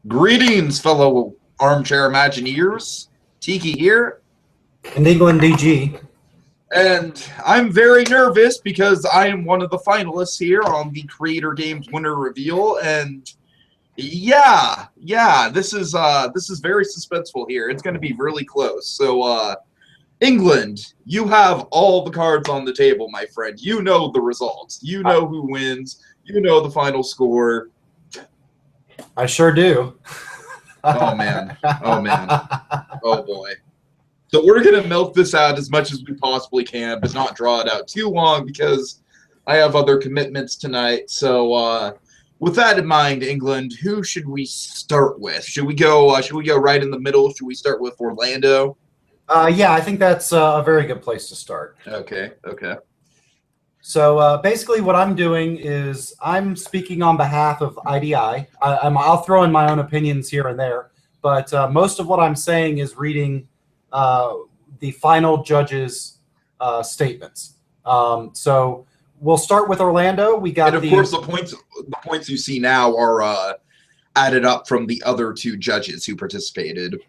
Greetings, fellow armchair Imagineers. Tiki here. And England DG. And I'm very nervous because I am one of the finalists here on the Creator Games winner reveal. And yeah, this is very suspenseful here. It's going to be really close. So, England, you have all the cards on the table, my friend. You know the results. You know who wins. You know the final score. I sure do. Oh, man. Oh, man. Oh, boy. So we're going to milk this out as much as we possibly can, but not draw it out too long because I have other commitments tonight. So with that in mind, England, who should we start with? Should we go right in the middle? Should we start with Orlando? Yeah, I think that's a very good place to start. Okay. So basically what I'm doing is I'm speaking on behalf of IDI. I'll throw in my own opinions here and there, but most of what I'm saying is reading the final judges' statements. So we'll start with Orlando. We got, and of course, the points you see now are added up from the other two judges who participated.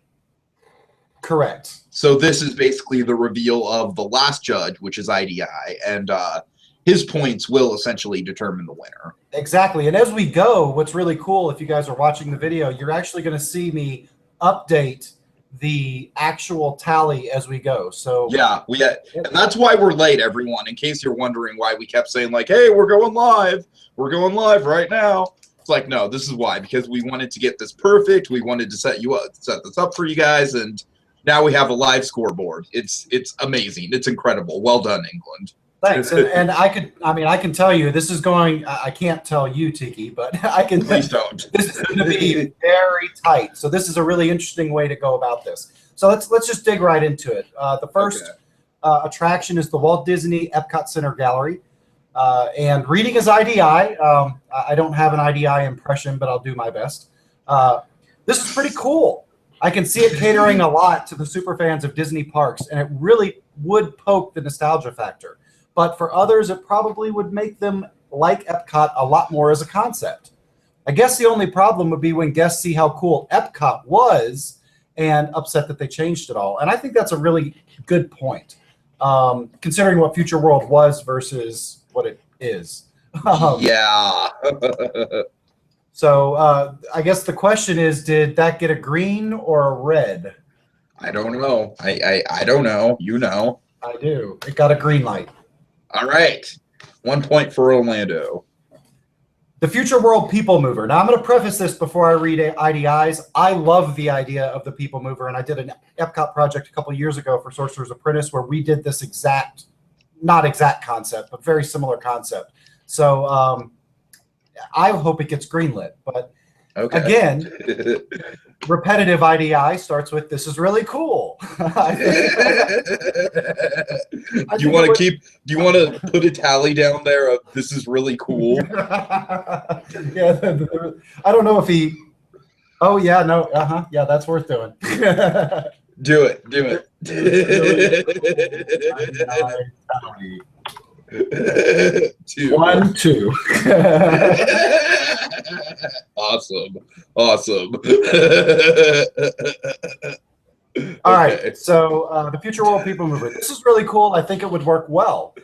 Correct. So this is basically the reveal of the last judge, which is IDI, and his points will essentially determine the winner. Exactly. And as we go, what's really cool, if you guys are watching the video, you're actually going to see me update the actual tally as we go. So yeah, and that's why we're late, everyone. In case you're wondering why we kept saying like, "Hey, we're going live right now." It's like, no, this is why, because we wanted to get this perfect. We wanted to set this up for you guys, and now we have a live scoreboard. It's amazing. It's incredible. Well done, England. Thanks. And I can tell you, this is going, I can't tell you, Tiki, but I can. Please don't. This is going to be very tight. So this is a really interesting way to go about this. So let's just dig right into it. The first attraction is the Walt Disney Epcot Center Gallery. And reading is IDI. I don't have an IDI impression, but I'll do my best. This is pretty cool. I can see it catering a lot to the super fans of Disney parks, and it really would poke the nostalgia factor. But for others, it probably would make them like Epcot a lot more as a concept. I guess the only problem would be when guests see how cool Epcot was and upset that they changed it all. And I think that's a really good point, considering what Future World was versus what it is. Yeah. So I guess the question is, did that get a green or a red? I don't know. I don't know. You know. I do. It got a green light. All right. 1 point for Orlando. The Future World People Mover. Now, I'm going to preface this before I read IDIs. I love the idea of the People Mover, and I did an Epcot project a couple years ago for Sorcerer's Apprentice where we did this not exact concept, but very similar concept. So I hope it gets greenlit. But again, repetitive IDI starts with, this is really cool. Do you want to put a tally down there of this is really cool? Yeah, I don't know if he. Oh yeah, no, yeah, that's worth doing. Do it. 1, 2. Awesome. All right, so the Future World People Mover. This is really cool. I think it would work well.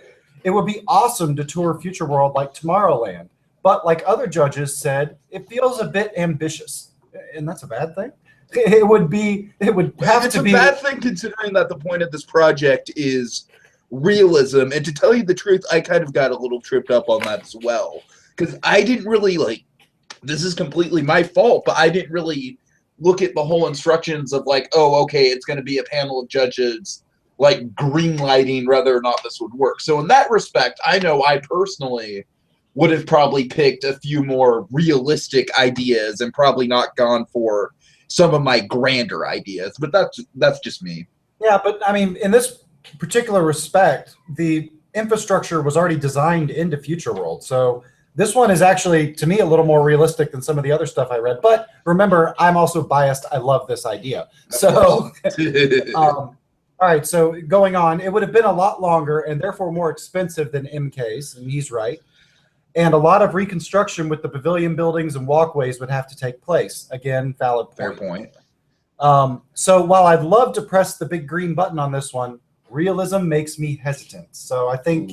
It would be awesome to tour Future World like Tomorrowland, but like other judges said, it feels a bit ambitious, and that's a bad thing. It would have to be a bad thing considering that the point of this project is realism, and to tell you the truth, I kind of got a little tripped up on that as well, because I didn't really this is completely my fault, but I didn't really look at the whole instructions of like, oh, okay, it's going to be a panel of judges like green lighting whether or not this would work. So in that respect, I know I personally would have probably picked a few more realistic ideas and probably not gone for some of my grander ideas, but that's just me. Yeah, but I mean, in this particular respect, the infrastructure was already designed into Future World. So this one is actually, to me, a little more realistic than some of the other stuff I read. But remember, I'm also biased. I love this idea. So, all right, so going on, it would have been a lot longer and therefore more expensive than MK's, and he's right. And a lot of reconstruction with the pavilion buildings and walkways would have to take place. Again, valid point. Fair point. So while I'd love to press the big green button on this one, realism makes me hesitant. So I think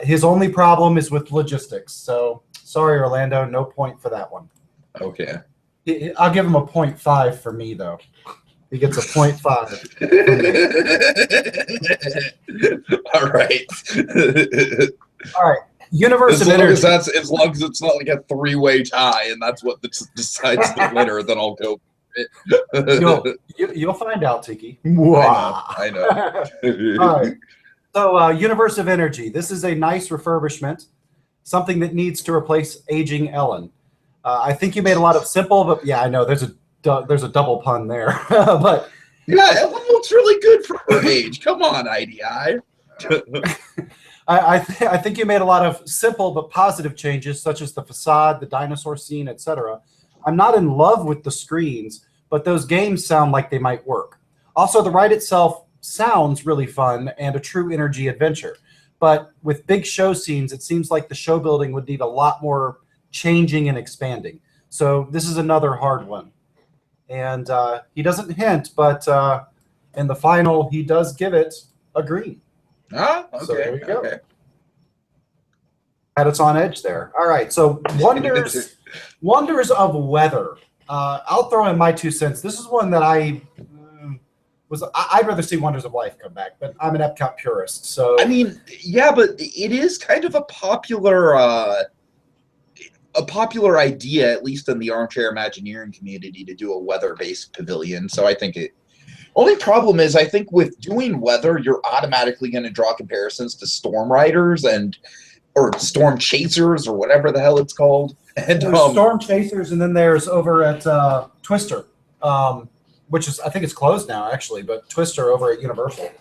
his only problem is with logistics. So sorry, Orlando, no point for that one. Okay. I'll give him a 0.5 for me, though. He gets a 0.5. All right. All right. Universe of Energy. As long as it's not like a three-way tie, and that's what decides the winner, then I'll go. You'll find out, Tiki. I know. All right. So, Universe of Energy. This is a nice refurbishment, something that needs to replace aging Ellen. I think you made a lot of simple, but yeah, I know there's a double pun there. But yeah, Ellen looks really good for her age. Come on, IDI. I think you made a lot of simple but positive changes, such as the facade, the dinosaur scene, etc. I'm not in love with the screens, but those games sound like they might work. Also, the ride itself sounds really fun and a true energy adventure. But with big show scenes, it seems like the show building would need a lot more changing and expanding. So this is another hard one. And he doesn't hint, but in the final, he does give it a green. Ah, okay. So there we go. Okay. Had us on edge there. All right. So wonders of weather. I'll throw in my 2 cents. This is one that I'd rather see Wonders of Life come back, but I'm an Epcot purist. So I mean, yeah, but it is kind of a popular idea, at least in the armchair Imagineering community, to do a weather-based pavilion. So I think only problem is, I think with doing weather, you're automatically going to draw comparisons to storm riders or storm chasers or whatever the hell it's called. And there's storm chasers, and then there's over at Twister, which is, I think it's closed now actually, but Twister over at Universal.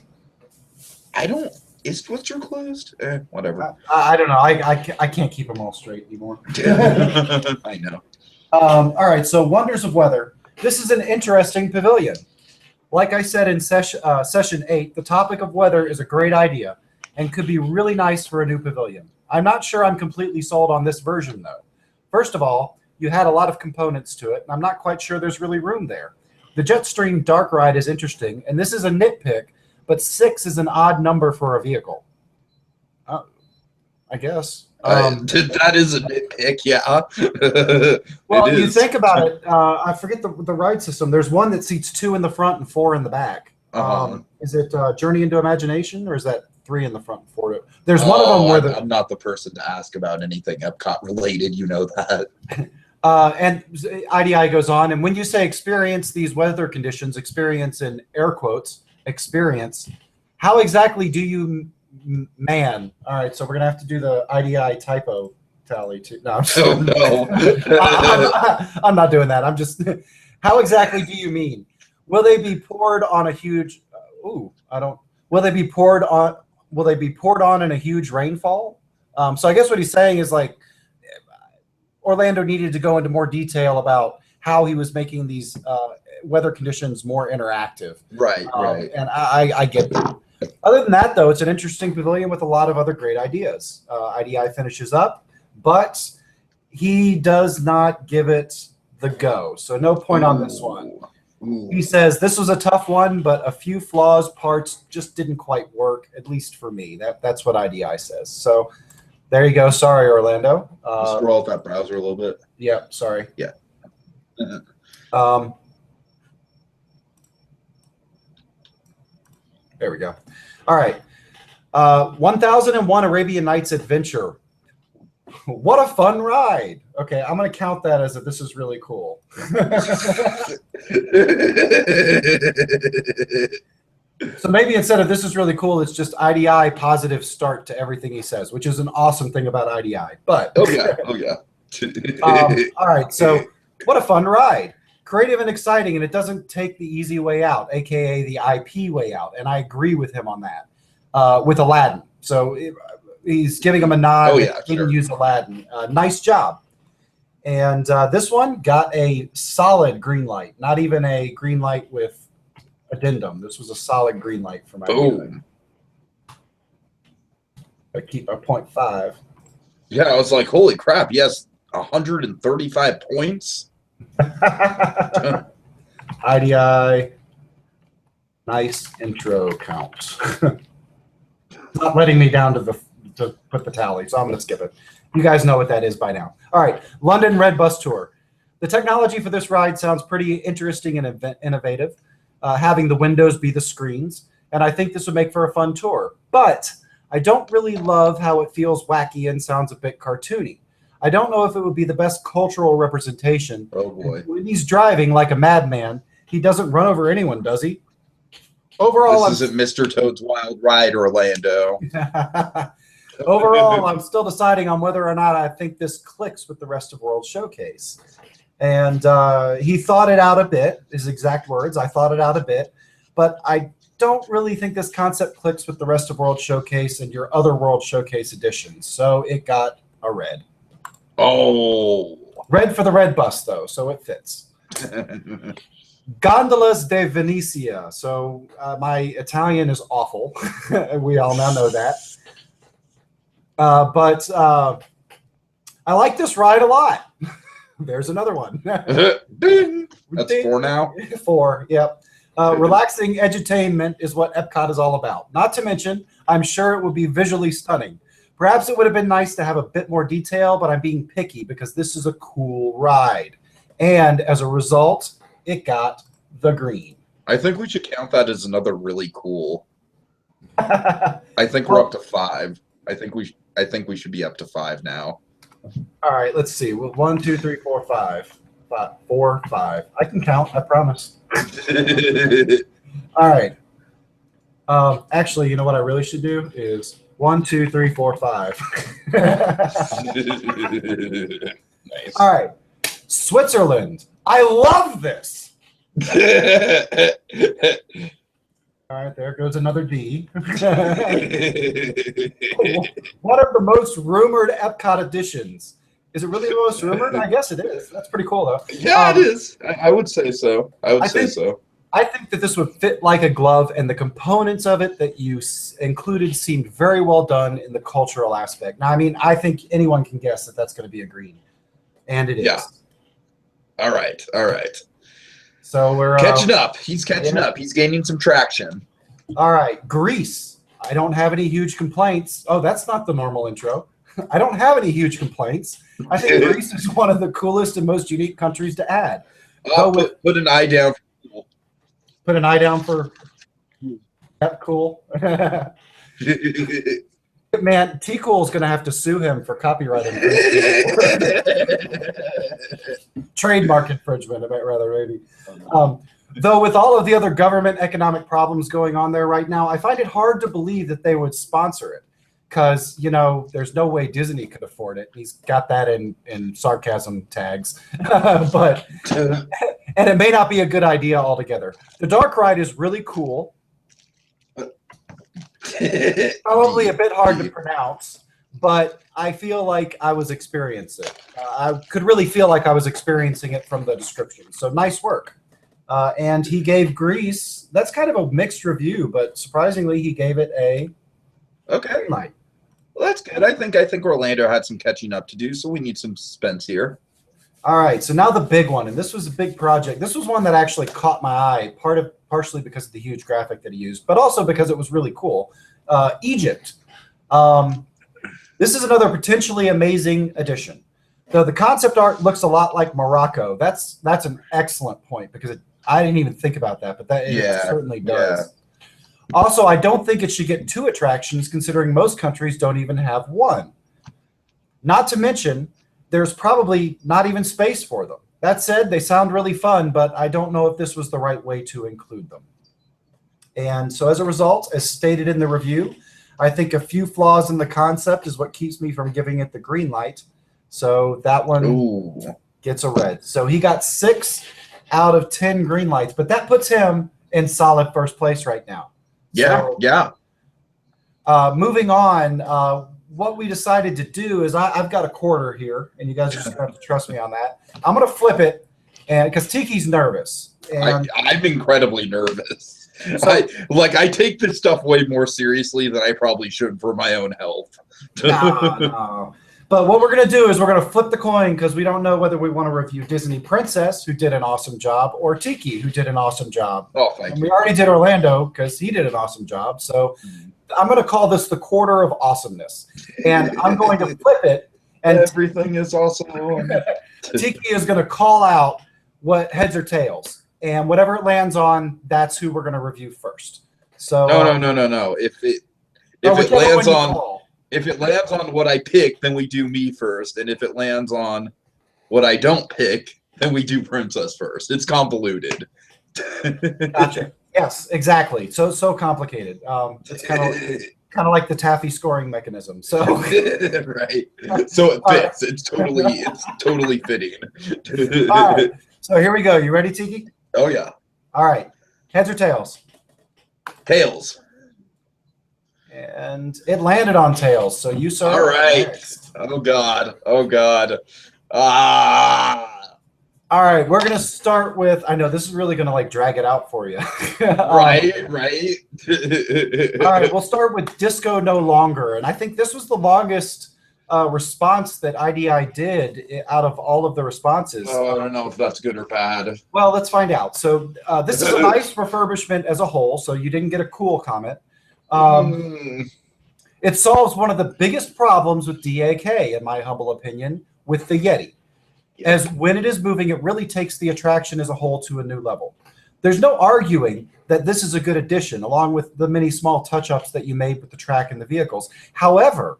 Is Twister closed? Whatever. I don't know. I can't keep them all straight anymore. I know. All right. So Wonders of Weather. This is an interesting pavilion. Like I said in session 8, the topic of weather is a great idea and could be really nice for a new pavilion. I'm not sure I'm completely sold on this version, though. First of all, you had a lot of components to it, and I'm not quite sure there's really room there. The Jetstream Dark Ride is interesting, and this is a nitpick, but 6 is an odd number for a vehicle. I guess. That is a nitpick, yeah. Well, you think about it. I forget the ride system. There's one that seats 2 in the front and 4 in the back. Is it Journey into Imagination, or is that 3 in the front and 4? There's one of them where I'm not the person to ask about anything Epcot related. You know that. And IDI goes on, and when you say experience these weather conditions, experience in air quotes, experience, how exactly do you man? All right, so we're gonna have to do the IDI typo tally too. No, I'm not doing that. I'm just. How exactly do you mean? Will they be poured on a huge? Will they be poured on? Will they be poured on in a huge rainfall? So I guess what he's saying is like Orlando needed to go into more detail about how he was making these weather conditions more interactive. Right. And I get that. Other than that, though, it's an interesting pavilion with a lot of other great ideas. IDI finishes up, but he does not give it the go. So no point on this one. Ooh. He says, this was a tough one, but a few parts just didn't quite work, at least for me. That's what IDI says. So there you go. Sorry, Orlando. Scroll up that browser a little bit. Yeah, sorry. Yeah. There we go. All right. 1001 Arabian Nights Adventure. What a fun ride. Okay, I'm going to count that as this is really cool. So maybe instead of this is really cool, it's just IDI positive start to everything he says, which is an awesome thing about IDI. But oh yeah. All right, so what a fun ride. Creative and exciting, and it doesn't take the easy way out, aka the IP way out. And I agree with him on that. With Aladdin. So he's giving him a nod. Oh, yeah, he didn't use Aladdin. Nice job. And this one got a solid green light, not even a green light with addendum. This was a solid green light for my boom. I keep my 0.5. Yeah, I was like, holy crap, yes, 135 points. IDI, nice intro count. Not letting me down to put the tally, so I'm going to skip it. You guys know what that is by now. All right, London Red Bus Tour. The technology for this ride sounds pretty interesting and innovative, having the windows be the screens, and I think this would make for a fun tour. But I don't really love how it feels wacky and sounds a bit cartoony. I don't know if it would be the best cultural representation. Oh, boy. When he's driving like a madman, he doesn't run over anyone, does he? Overall, this isn't Mr. Toad's Wild Ride, Orlando. Overall, I'm still deciding on whether or not I think this clicks with the Rest of World Showcase. And he thought it out a bit, his exact words. I thought it out a bit, but I don't really think this concept clicks with the Rest of World Showcase and your other World Showcase editions. So it got a red. Oh. Red for the red bus, though, so it fits. Gondolas de Venezia. So my Italian is awful. We all now know that. But I like this ride a lot. There's another one. Ding. That's Ding. 4 now? 4, yep. Relaxing edutainment is what Epcot is all about. Not to mention, I'm sure it would be visually stunning. Perhaps it would have been nice to have a bit more detail, but I'm being picky because this is a cool ride. And as a result, it got the green. I think we should count that as another really cool. I think we're up to 5. I think we should be up to 5 now. All right, let's see. 1, 2, 3, 4, 5. 4, 5. I can count, I promise. All right. Actually, you know what I really should do is 1, 2, 3, 4, 5. Nice. All right. Switzerland. I love this. All right, there goes another D. One of the most rumored Epcot editions. Is it really the most rumored? I guess it is. That's pretty cool, though. Yeah, it is. I would say so. I think that this would fit like a glove, and the components of it that you included seemed very well done in the cultural aspect. Now, I mean, I think anyone can guess that that's going to be a green, and it is. Yeah. All right. So we're catching up. He's catching up. He's gaining some traction. All right, Greece. I don't have any huge complaints. Oh, that's not the normal intro. I don't have any huge complaints. I think Greece is one of the coolest and most unique countries to add. Put an eye down. Put an eye down for that cool. Man, T Cool is going to have to sue him for copyright infringement. Trademark infringement, I might rather, maybe. Though with all of the other government economic problems going on there right now, I find it hard to believe that they would sponsor it. Because, you know, there's no way Disney could afford it. He's got that in sarcasm tags. And it may not be a good idea altogether. The dark ride is really cool. Probably a bit hard to pronounce, but I feel like I was experiencing it. I could really feel like I was experiencing it from the description. So nice work. And he gave Greece, that's kind of a mixed review, but surprisingly he gave it a green light. Well, that's good. I think Orlando had some catching up to do, so we need some suspense here. All right, so now the big one, and this was a big project. This was one that actually caught my eye, partially because of the huge graphic that he used, but also because it was really cool. Egypt. This is another potentially amazing addition. Though the concept art looks a lot like Morocco. That's an excellent point because I didn't even think about that, but it certainly does. Yeah. Also, I don't think it should get 2 attractions considering most countries don't even have 1. Not to mention, there's probably not even space for them. That said, they sound really fun, but I don't know if this was the right way to include them. And so as a result, as stated in the review, I think a few flaws in the concept is what keeps me from giving it the green light. So that one gets a red. So he got 6 out of 10 green lights, but that puts him in solid first place right now. Yeah. Moving on, what we decided to do is I've got a quarter here, and you guys are just going to have to trust me on that. I'm going to flip it, and because Tiki's nervous. And I'm incredibly nervous. So, I take this stuff way more seriously than I probably should for my own health. No. But what we're going to do is we're going to flip the coin because we don't know whether we want to review Disney Princess, who did an awesome job, or Tiki, who did an awesome job. Oh, thank and you. We already did Orlando because he did an awesome job. So I'm going to call this the quarter of awesomeness. And I'm going to flip it. And everything is awesome. Tiki is going to call out what heads or tails. And whatever it lands on, that's who we're going to review first. So No. If it lands on what I pick, then we do me first. And if it lands on what I don't pick, then we do Princess first. It's convoluted. Gotcha. Yes, exactly. So complicated. It's kind of like the taffy scoring mechanism. So right. So it fits. It's totally fitting. All right. So here we go. You ready, Tiki? Oh yeah. All right. Heads or tails? Tails. And it landed on tails. So you saw. All right. Next. Oh God. Ah. All right. We're gonna start with. I know this is really gonna like drag it out for you. Right. All right. We'll start with Disco No Longer, and I think this was the longest response that IDI did out of all of the responses. Oh, I don't know if that's good or bad. Well, let's find out. So this is a nice refurbishment as a whole. So you didn't get a cool comment. It solves one of the biggest problems with DAK, in my humble opinion, with the Yeti. As when it is moving, it really takes the attraction as a whole to a new level. There's no arguing that this is a good addition, along with the many small touch-ups that you made with the track and the vehicles. However,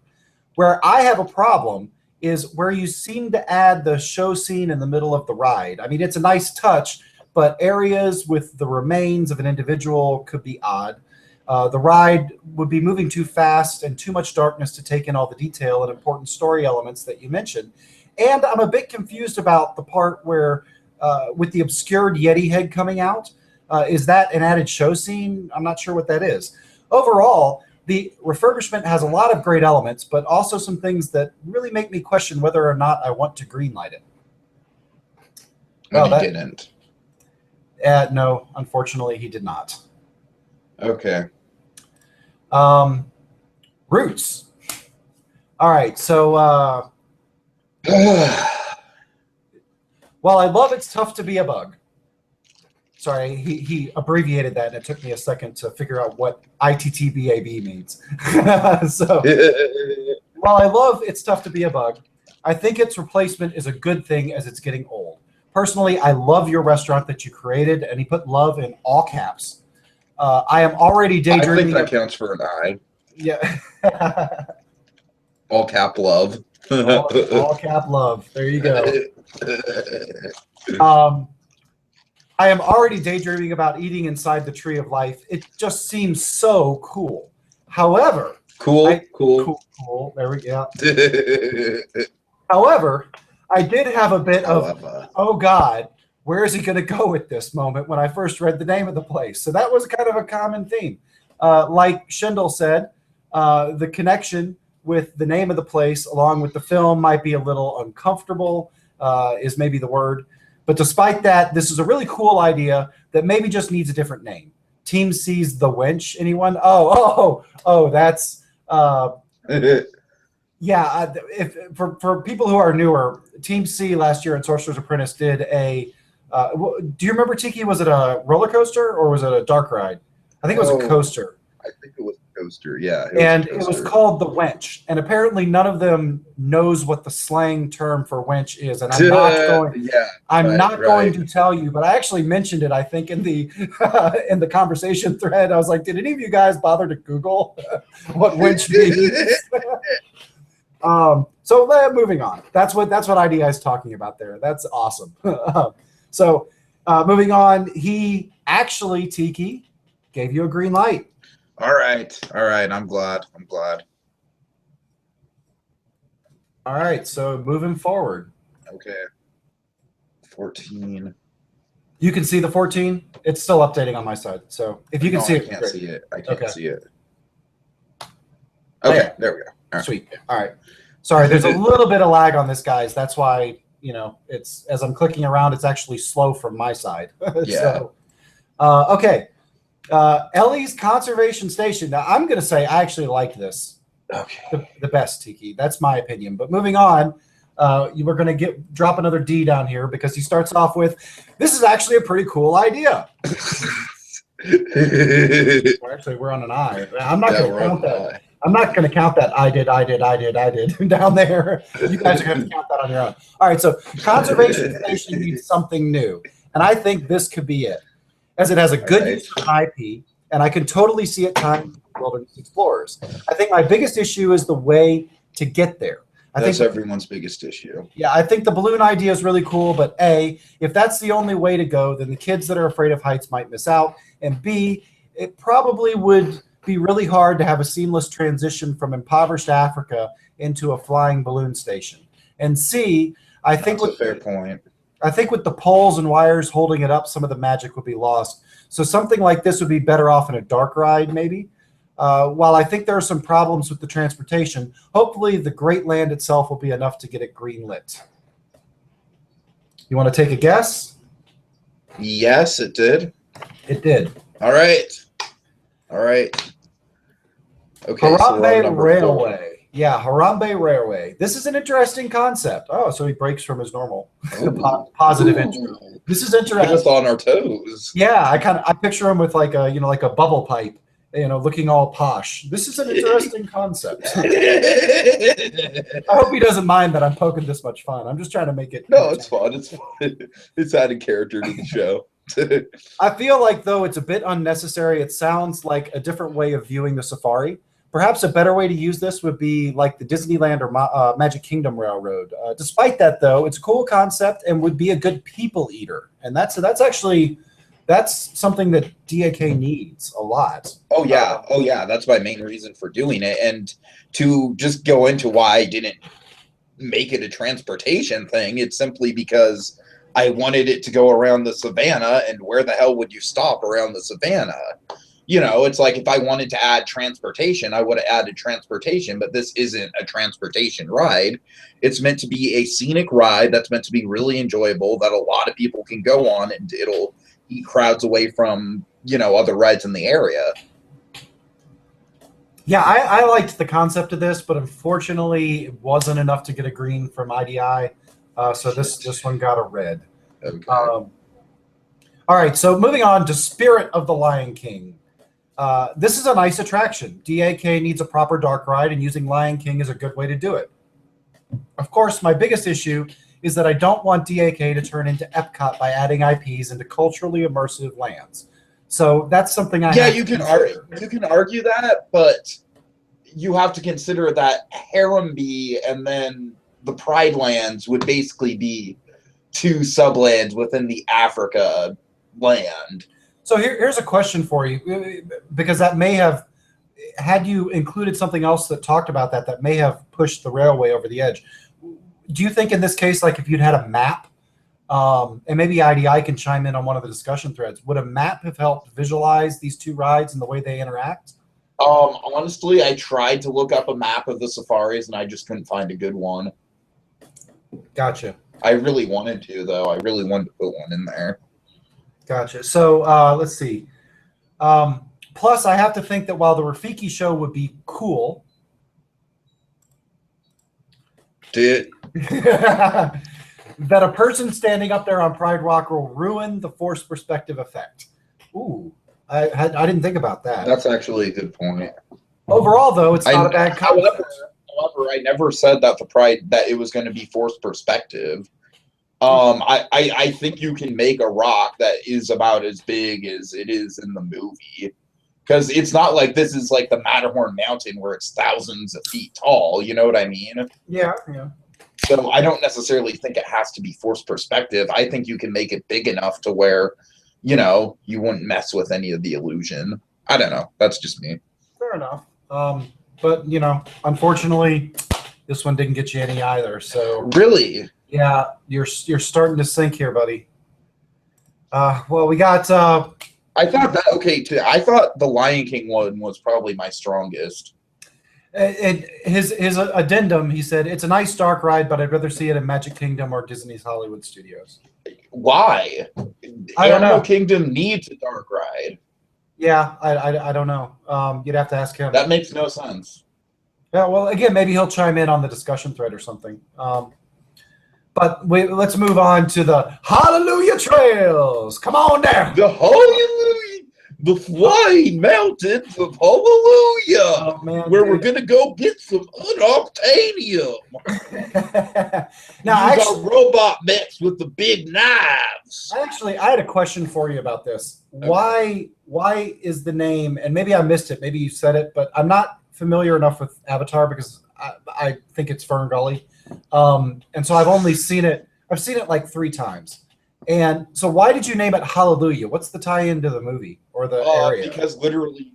where I have a problem is where you seem to add the show scene in the middle of the ride. I mean, it's a nice touch, but areas with the remains of an individual could be odd. The ride would be moving too fast and too much darkness to take in all the detail and important story elements that you mentioned. And I'm a bit confused about the part where, with the obscured Yeti head coming out, is that an added show scene? I'm not sure what that is. Overall, the refurbishment has a lot of great elements, but also some things that really make me question whether or not I want to greenlight it. No, he didn't. No, unfortunately, he did not. Okay. Roots. All right, so while I love It's Tough to Be a Bug. Sorry, he abbreviated that, and it took me a second to figure out what ITTBAB means. So while I love It's Tough to Be a Bug, I think its replacement is a good thing as it's getting old. Personally, I love your restaurant that you created, and he put love in all caps. I am already daydreaming. I think that counts for an I. Yeah. All cap love. all cap love. There you go. I am already daydreaming about eating inside the Tree of Life. It just seems so cool. However, cool. There we go. However, I did have a bit of, oh God, where is he going to go with this moment when I first read the name of the place? So that was kind of a common theme. Like Schindel said, the connection with the name of the place along with the film might be a little uncomfortable, is maybe the word. But despite that, this is a really cool idea that maybe just needs a different name. Team C's The Wench. Anyone? Oh, that's yeah. If for people who are newer, Team C last year in Sorcerer's Apprentice did a. Do you remember, Tiki? Was it a roller coaster or was it a dark ride? I think it was a coaster. I think it was a coaster. Yeah. It was called The Wench, and apparently none of them knows what the slang term for wench is. And I'm not going to tell you, but I actually mentioned it. I think in the in the conversation thread, I was like, "Did any of you guys bother to Google what wench means?" So moving on. That's what IDI is talking about there. That's awesome. So moving on, he actually, Tiki, gave you a green light. All right. I'm glad. All right. So moving forward. Okay. 14. You can see the 14. It's still updating on my side. So if you can see it, I can't see it. I can't see it. Okay, there we go. All right. Sweet. All right. Sorry, there's a little bit of lag on this, guys. That's why, it's as I'm clicking around, it's actually slow from my side. Yeah. So, okay. Ellie's Conservation Station. Now, I'm going to say I actually like this. Okay. the best, Tiki. That's my opinion. But moving on, you were going to drop another D down here because he starts off with, "This is actually a pretty cool idea." Actually, we're on an I. I'm not going to count that. I'm not going to count that I did down there. You guys are going to have to count that on your own. All right, so conservation station needs something new, and I think this could be it, as it has a good use for an IP, and I can totally see it tying to Wilderness Explorers. I think my biggest issue is the way to get there. That's everyone's biggest issue. Yeah, I think the balloon idea is really cool, but A, if that's the only way to go, then the kids that are afraid of heights might miss out, and B, it probably would be really hard to have a seamless transition from impoverished Africa into a flying balloon station. And C, I think that's a fair point. I think with the poles and wires holding it up, some of the magic would be lost. So something like this would be better off in a dark ride, maybe. While I think there are some problems with the transportation, hopefully the Great Land itself will be enough to get it greenlit. You want to take a guess? Yes, it did. It did. All right. All right. Okay. Harambe Railway. Yeah, Harambe Railway. This is an interesting concept. Oh, so he breaks from his normal positive intro. This is interesting. Just on our toes. Yeah, I picture him with like a bubble pipe, looking all posh. This is an interesting concept. I hope he doesn't mind that I'm poking this much fun. I'm just trying to make it. No, it's fun. It's fun. It's adding character to the show. I feel like, though, it's a bit unnecessary. It sounds like a different way of viewing the safari. Perhaps a better way to use this would be like the Disneyland or Magic Kingdom Railroad. Despite that, though, it's a cool concept and would be a good people eater. And that's something that DAK needs a lot. Oh yeah. That's my main reason for doing it. And to just go into why I didn't make it a transportation thing, it's simply because I wanted it to go around the savannah, and where the hell would you stop around the savannah? It's like if I wanted to add transportation, I would have added transportation, but this isn't a transportation ride. It's meant to be a scenic ride that's meant to be really enjoyable, that a lot of people can go on, and it'll keep crowds away from, other rides in the area. Yeah, I liked the concept of this, but unfortunately it wasn't enough to get a green from IDI. So this one got a red. Okay. All right, so moving on to Spirit of the Lion King. This is a nice attraction. DAK needs a proper dark ride, and using Lion King is a good way to do it. Of course, my biggest issue is that I don't want DAK to turn into Epcot by adding IPs into culturally immersive lands. So that's something you can argue that, but you have to consider that Harambee and then the Pride Lands would basically be two sublands within the Africa land. So here's a question for you, because that may have, had you included something else that talked about that may have pushed the railway over the edge. Do you think in this case, like if you'd had a map, and maybe IDI can chime in on one of the discussion threads, would a map have helped visualize these two rides and the way they interact? Honestly, I tried to look up a map of the safaris, and I just couldn't find a good one. Gotcha. I really wanted to, though. I really wanted to put one in there. Gotcha. So let's see. Plus, I have to think that while the Rafiki show would be cool, that a person standing up there on Pride Rock will ruin the forced perspective effect. Ooh, I didn't think about that. That's actually a good point. Overall, though, it's not a bad concept. However, I never said that that it was going to be forced perspective. I think you can make a rock that is about as big as it is in the movie, because it's not like this is like the Matterhorn Mountain where it's thousands of feet tall. You know what I mean? Yeah. So I don't necessarily think it has to be forced perspective. I think you can make it big enough to where, you wouldn't mess with any of the illusion. I don't know. That's just me. Fair enough. But unfortunately, this one didn't get you any either. So really, yeah, you're starting to sink here, buddy. Well, we got. I thought the Lion King one was probably my strongest. His addendum, he said, it's a nice dark ride, but I'd rather see it in Magic Kingdom or Disney's Hollywood Studios. Why? I don't know. Animal Kingdom needs a dark ride. Yeah, I don't know. You'd have to ask him. That makes no sense. Yeah, well, again, maybe he'll chime in on the discussion thread or something. Let's move on to the Hallelujah Trails. Come on down. The Hallelujah, the flying mountains of Hallelujah, Oh, man, where dude. we're gonna go get some unobtainium. Now, Use our robot mechs with the big knives. I had a question for you about this. Okay. Why is the name? And maybe I missed it. Maybe you said it, but I'm not familiar enough with Avatar because I think it's Fern Gully. And so I've only seen it. I've seen it like 3 times. And so why did you name it Hallelujah? What's the tie-in to the movie or the area? Because literally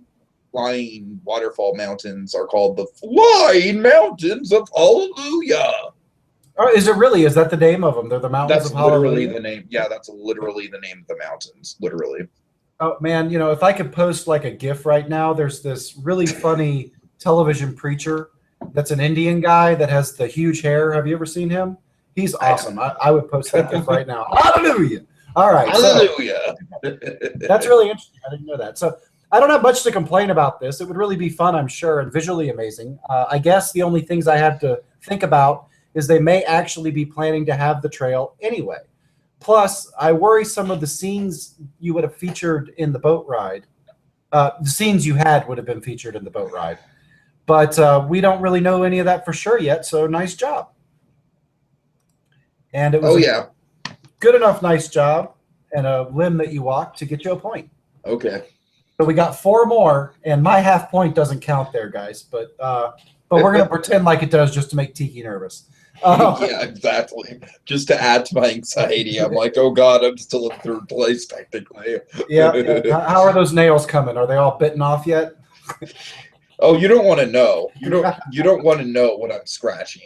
flying waterfall mountains are called the Flying Mountains of Hallelujah. Oh, is it really? Is that the name of them? They're the mountains of Hallelujah? Literally the name. Yeah, that's literally the name of the mountains. Literally. Oh, man, if I could post like a GIF right now, there's this really funny television preacher that's an Indian guy that has the huge hair. Have you ever seen him? He's awesome. I would post that GIF right now. Hallelujah. All right. Hallelujah. So, that's really interesting. I didn't know that. So I don't have much to complain about this. It would really be fun, I'm sure, and visually amazing. I guess the only things I have to think about is they may actually be planning to have the trail anyway. Plus, I worry some of the scenes you would have featured in the boat ride. The scenes you had would have been featured in the boat ride. But we don't really know any of that for sure yet, so nice job. And it was a good enough nice job and a limb that you walked to get you a point. Okay. So we got 4 more, and my half point doesn't count there, guys. But we're going to pretend like it does just to make Tiki nervous. Yeah, exactly. Just to add to my anxiety, I'm like, oh God, I'm still in 3rd place technically. Yeah. How are those nails coming? Are they all bitten off yet? Oh, you don't want to know. You don't want to know what I'm scratching.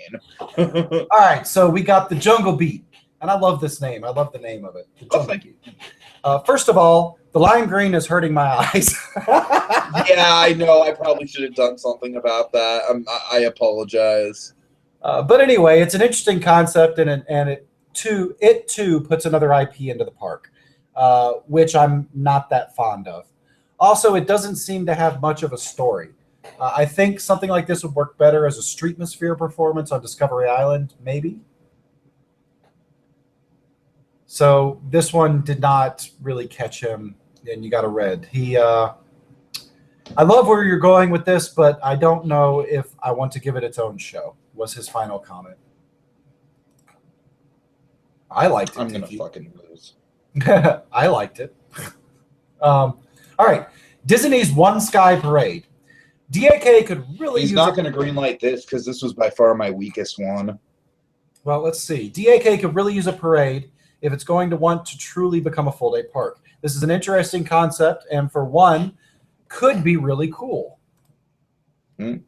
All right, so we got the Jungle Beat, and I love this name. I love the name of it. Thank you. First of all, the lime green is hurting my eyes. Yeah, I know. I probably should have done something about that. I apologize. But anyway, it's an interesting concept, and it too puts another IP into the park, which I'm not that fond of. Also, it doesn't seem to have much of a story. I think something like this would work better as a Streetmosphere performance on Discovery Island, maybe. So this one did not really catch him, and you got a red. I love where you're going with this, but I don't know if I want to give it its own show, was his final comment. I liked it. I'm going to fucking lose. I liked it. All right. Disney's One Sky Parade. DAK could really He's not going to greenlight this because this was by far my weakest one. Well, let's see. DAK could really use a parade if it's going to want to truly become a full-day park. This is an interesting concept, and for one, could be really cool. All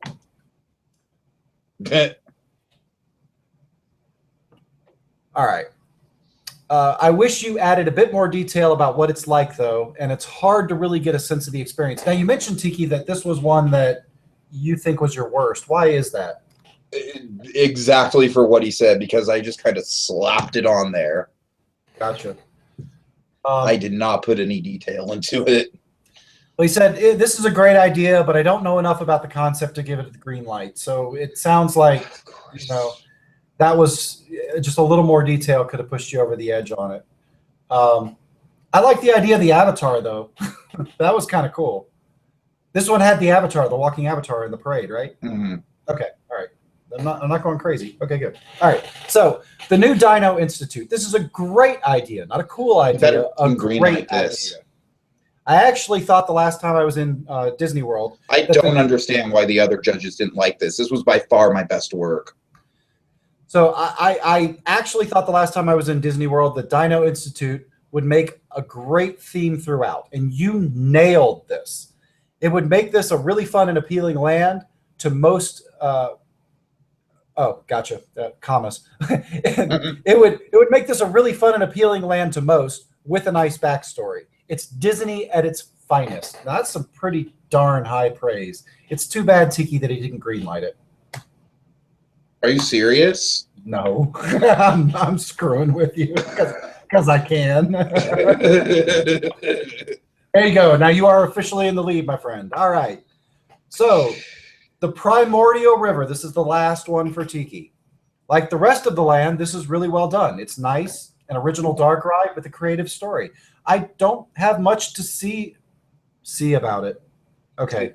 right. I wish you added a bit more detail about what it's like, though, and it's hard to really get a sense of the experience. Now, you mentioned, Tiki, that this was one that you think was your worst. Why is that? Exactly for what he said, because I just kind of slapped it on there. Gotcha. I did not put any detail into it. Well, he said, this is a great idea, but I don't know enough about the concept to give it the green light. So it sounds like, that was just a little more detail could have pushed you over the edge on it. I like the idea of the avatar, though. That was kind of cool. This one had the avatar, the walking avatar in the parade, right? Mm-hmm. Okay, all right. I'm not going crazy. Okay, good. All right. So the new Dino Institute. This is a great idea, not a cool idea. A great idea. I actually thought the last time I was in Disney World. I don't understand why the other judges didn't like this. This was by far my best work. So I actually thought the last time I was in Disney World, the Dino Institute would make a great theme throughout, and you nailed this. It would make this a really fun and appealing land to most. Oh, gotcha. Commas. It would make this a really fun and appealing land to most with a nice backstory. It's Disney at its finest. Now, that's some pretty darn high praise. It's too bad, Tiki, that he didn't greenlight it. Are you serious? No, I'm screwing with you because I can. There you go. Now you are officially in the lead, my friend. All right. So The Primordial River. This is the last one for Tiki. Like the rest of the land, this is really well done. It's nice, an original dark ride with a creative story. I don't have much to see about it. Okay.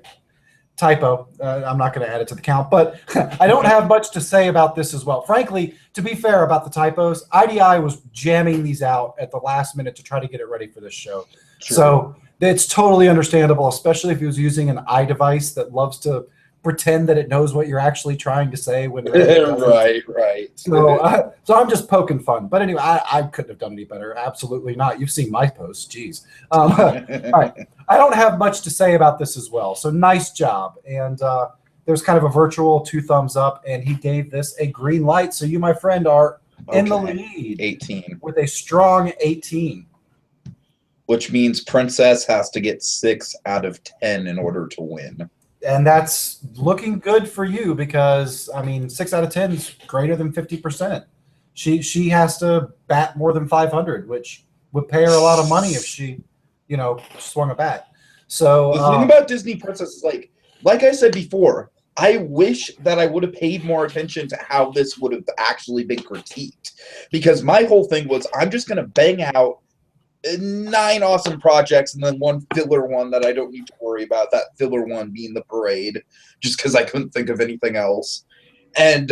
Typo. I'm not going to add it to the count, but I don't have much to say about this as well. Frankly, to be fair about the typos, IDI was jamming these out at the last minute to try to get it ready for this show. Sure. So it's totally understandable, especially if he was using an iDevice that loves to pretend that it knows what you're actually trying to say when right. So I'm just poking fun. But anyway, I couldn't have done any better. Absolutely not. You've seen my posts. Jeez. All right. I don't have much to say about this as well. So nice job. And there's kind of a virtual 2 thumbs up, and he gave this a green light. So you, my friend, are in the lead. 18. With a strong 18. Which means Princess has to get 6 out of 10 in order to win. And that's looking good for you because, I mean, 6 out of 10 is greater than 50%. She has to bat more than 500, which would pay her a lot of money if she, swung a bat. So the thing about Disney Princess is like I said before, I wish that I would have paid more attention to how this would have actually been critiqued. Because my whole thing was, I'm just going to bang out 9 awesome projects and then 1 filler one that I don't need to worry about, that filler one being the parade, just because I couldn't think of anything else. And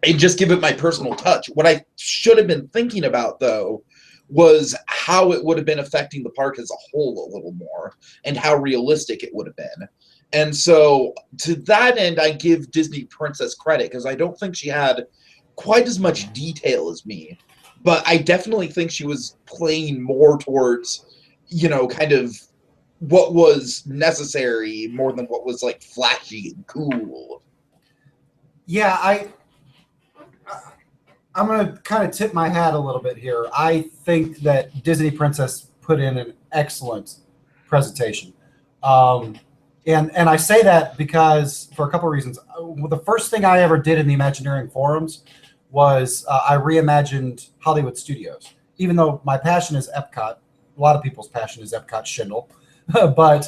just give it my personal touch. What I should have been thinking about, though, was how it would have been affecting the park as a whole a little more and how realistic it would have been. And so to that end, I give Disney Princess credit because I don't think she had quite as much detail as me. But I definitely think she was playing more towards, kind of what was necessary more than what was flashy and cool. Yeah, I'm going to kind of tip my hat a little bit here. I think that Disney Princess put in an excellent presentation. And I say that because for a couple of reasons. The first thing I ever did in the Imagineering forums was I reimagined Hollywood Studios. Even though my passion is Epcot, a lot of people's passion is Epcot Schindel, but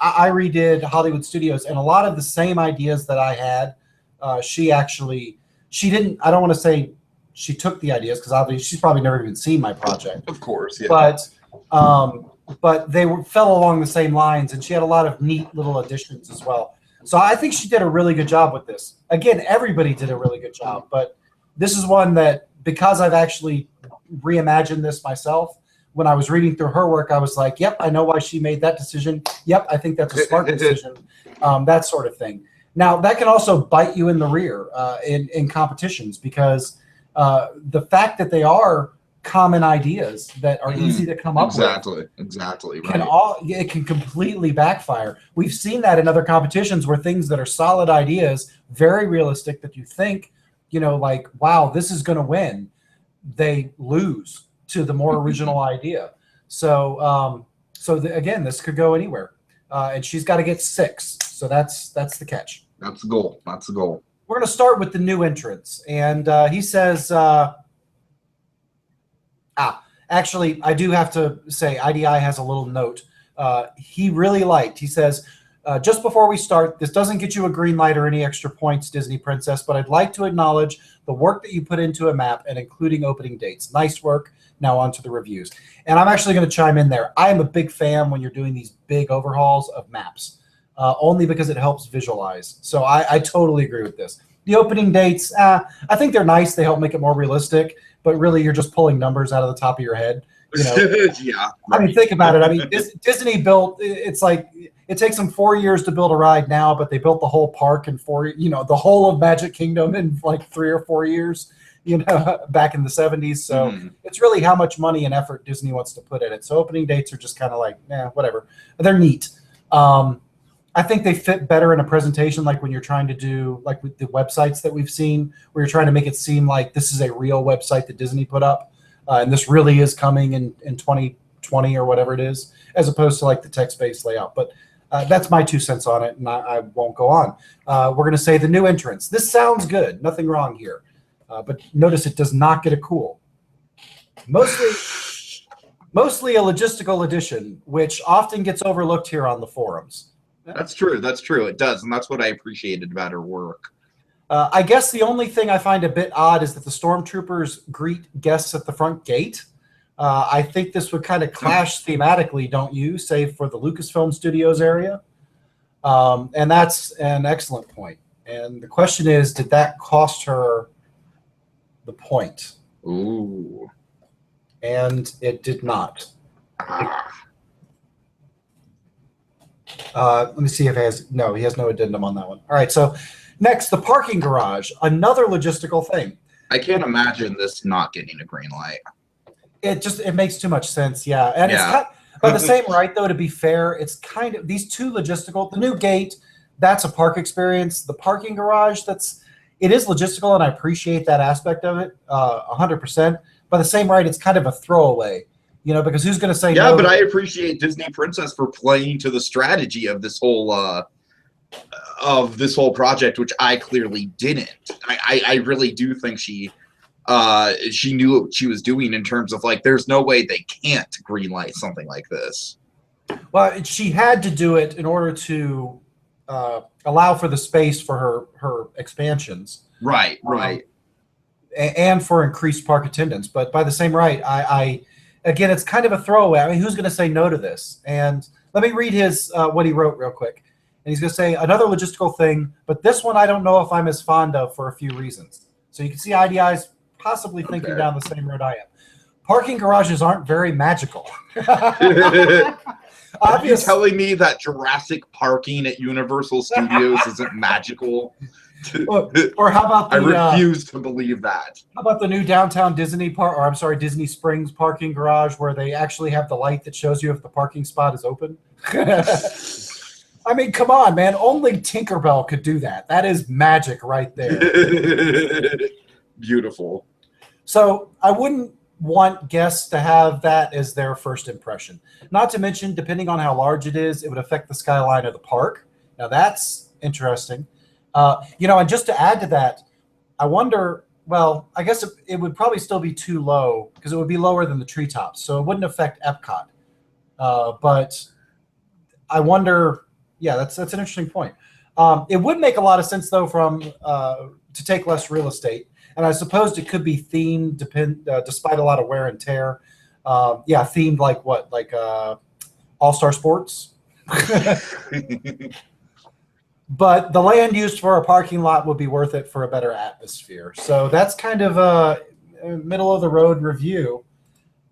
I redid Hollywood Studios, and a lot of the same ideas that I had, she didn't. I don't want to say she took the ideas because obviously she's probably never even seen my project. Of course, yeah. But they fell along the same lines, and she had a lot of neat little additions as well. So I think she did a really good job with this. Again, everybody did a really good job, but this is one that, because I've actually reimagined this myself, when I was reading through her work, I was like, yep, I know why she made that decision. Yep, I think that's a smart decision, that sort of thing. Now, that can also bite you in the rear in competitions because the fact that they are common ideas that are easy to come up with. Exactly. Right. It can completely backfire. We've seen that in other competitions where things that are solid ideas, very realistic, that you think, wow, this is going to win, they lose to the more original idea. So, again, this could go anywhere. And she's got to get 6. So that's the catch. That's the goal. We're going to start with the new entrants. And he says, actually, I do have to say IDI has a little note. He really liked. He says, just before we start, this doesn't get you a green light or any extra points, Disney Princess, but I'd like to acknowledge the work that you put into a map and including opening dates. Nice work. Now on to the reviews. And I'm actually going to chime in there. I am a big fan when you're doing these big overhauls of maps, only because it helps visualize. So I totally agree with this. The opening dates, I think they're nice. They help make it more realistic, but really you're just pulling numbers out of the top of your head. Yeah. I mean, think about it. I mean, Disney built, it's like, it takes them 4 years to build a ride now, but they built the whole park in the whole of Magic Kingdom in 3 or 4 years, back in the 70s. So it's really how much money and effort Disney wants to put in it. So opening dates are just kind of whatever. They're neat. I think they fit better in a presentation, like when you're trying to do, with the websites that we've seen, where you're trying to make it seem like this is a real website that Disney put up, and this really is coming in 2020 or whatever it is, as opposed to the text-based layout. But that's my 2 cents on it, and I won't go on. We're going to say the new entrants. This sounds good. Nothing wrong here. But notice it does not get a cool. Mostly Mostly a logistical addition, which often gets overlooked here on the forums. That's true. That's true. It does, and that's what I appreciated about her work. I guess the only thing I find a bit odd is that the stormtroopers greet guests at the front gate. I think this would kind of clash thematically, don't you? Save for the Lucasfilm Studios area. And that's an excellent point. And the question is, did that cost her the point? Ooh. And it did not. Let me see if he has no addendum on that one. All right, so next, the parking garage, another logistical thing. I can't imagine this not getting a green light. It makes too much sense, yeah. And it's kind of, by the same right, though, to be fair, it's kind of these two logistical. The new gate, that's a park experience. The parking garage, it is logistical, and I appreciate that aspect of it 100%. By the same right, it's kind of a throwaway, because who's going to say no? Yeah, but I appreciate Disney Princess for playing to the strategy of this whole project, which I clearly didn't. I really do think she knew what she was doing in terms of like, there's no way they can't greenlight something like this. Well, she had to do it in order to allow for the space for her expansions. Right. And for increased park attendance. But by the same right, I again, it's kind of a throwaway. I mean, who's going to say no to this? And let me read his what he wrote real quick. And he's going to say, another logistical thing, but this one I don't know if I'm as fond of for a few reasons. So you can see IDI's possibly thinking down the same road I am. Parking garages aren't very magical. Are you telling me that Jurassic parking at Universal Studios isn't magical? Or how about I refuse to believe that. How about the new downtown Disney Disney Springs parking garage where they actually have the light that shows you if the parking spot is open? I mean, come on, man. Only Tinkerbell could do that. That is magic right there. Beautiful. So I wouldn't want guests to have that as their first impression. Not to mention, depending on how large it is, it would affect the skyline of the park. Now, that's interesting. And just to add to that, I wonder, well, I guess it would probably still be too low because it would be lower than the treetops. So it wouldn't affect Epcot. But I wonder, yeah, that's an interesting point. It would make a lot of sense, though, to take less real estate. And I suppose it could be themed, despite a lot of wear and tear. Themed like what? Like All-Star Sports? But the land used for a parking lot would be worth it for a better atmosphere. So that's kind of a middle-of-the-road review.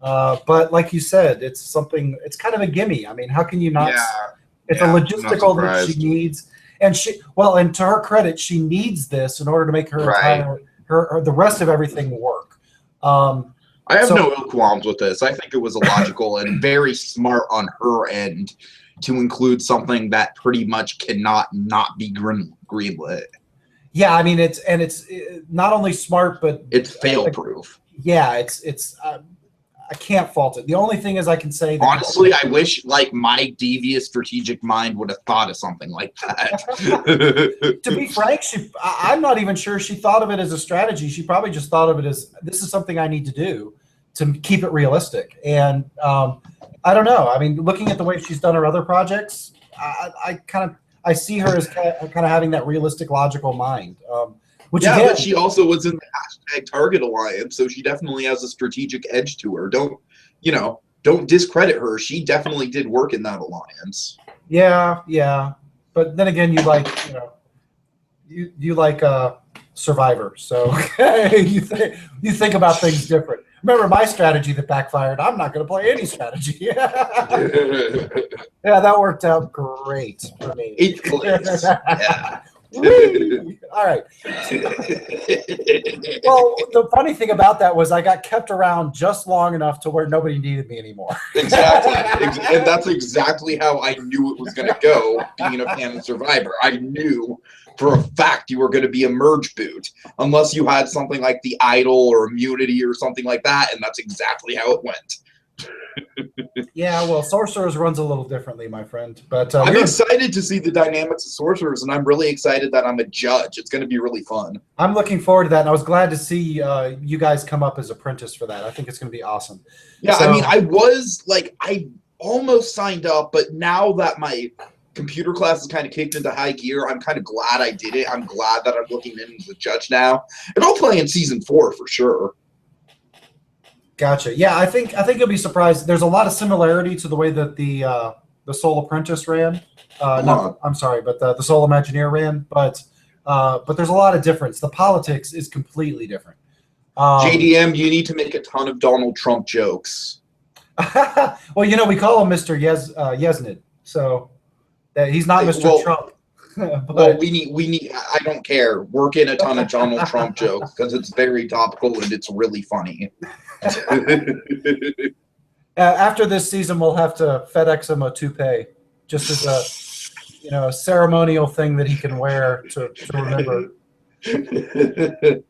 But like you said, it's kind of a gimme. I mean, how can you not? Yeah, it's a logistical that she needs. And and to her credit, she needs this in order to make her the rest of everything work. I have no ill qualms with this. I think it was illogical and very smart on her end to include something that pretty much cannot not be greenlit. Yeah, I mean it's not only smart, but it's fail-proof. Yeah, I can't fault it. The only thing is I can say that honestly, I wish like my devious strategic mind would have thought of something like that. To be frank, I'm not even sure she thought of it as a strategy. She probably just thought of it as, this is something I need to do to keep it realistic. And I don't know. I mean, looking at the way she's done her other projects, I see her as kind of having that realistic, logical mind. But she also was in the #Target Alliance, so she definitely has a strategic edge to her. Don't discredit her. She definitely did work in that alliance. Yeah. But then again, you like Survivor, so you think about things different. Remember my strategy that backfired? I'm not going to play any strategy. Yeah, that worked out great for me. 8th place. Yeah. All right. Well, the funny thing about that was I got kept around just long enough to where nobody needed me anymore. Exactly. And that's exactly how I knew it was going to go, being a fan of Survivor. I knew for a fact you were going to be a merge boot, unless you had something like the Idol or Immunity or something like that, and that's exactly how it went. Yeah, well, Sorcerers runs a little differently, my friend. But I'm excited to see the dynamics of Sorcerers, and I'm really excited that I'm a judge. It's going to be really fun. I'm looking forward to that, and I was glad to see you guys come up as apprentice for that. I think it's going to be awesome. Yeah, so, I mean, I almost signed up, but now that my computer class is kind of kicked into high gear, I'm kind of glad I did it. I'm glad that I'm looking in as a judge now. And I'll play in season 4 for sure. Gotcha. Yeah, I think you'll be surprised. There's a lot of similarity to the way that the Soul Apprentice ran. I'm sorry, but the Soul Imagineer ran. But there's a lot of difference. The politics is completely different. JDM, you need to make a ton of Donald Trump jokes. Well, we call him Mr. Yesnid, so that he's not Mr. Trump. Well, we need. I don't care. Work in a ton of Donald Trump jokes because it's very topical and it's really funny. After this season, we'll have to FedEx him a toupee, just as a ceremonial thing that he can wear to remember.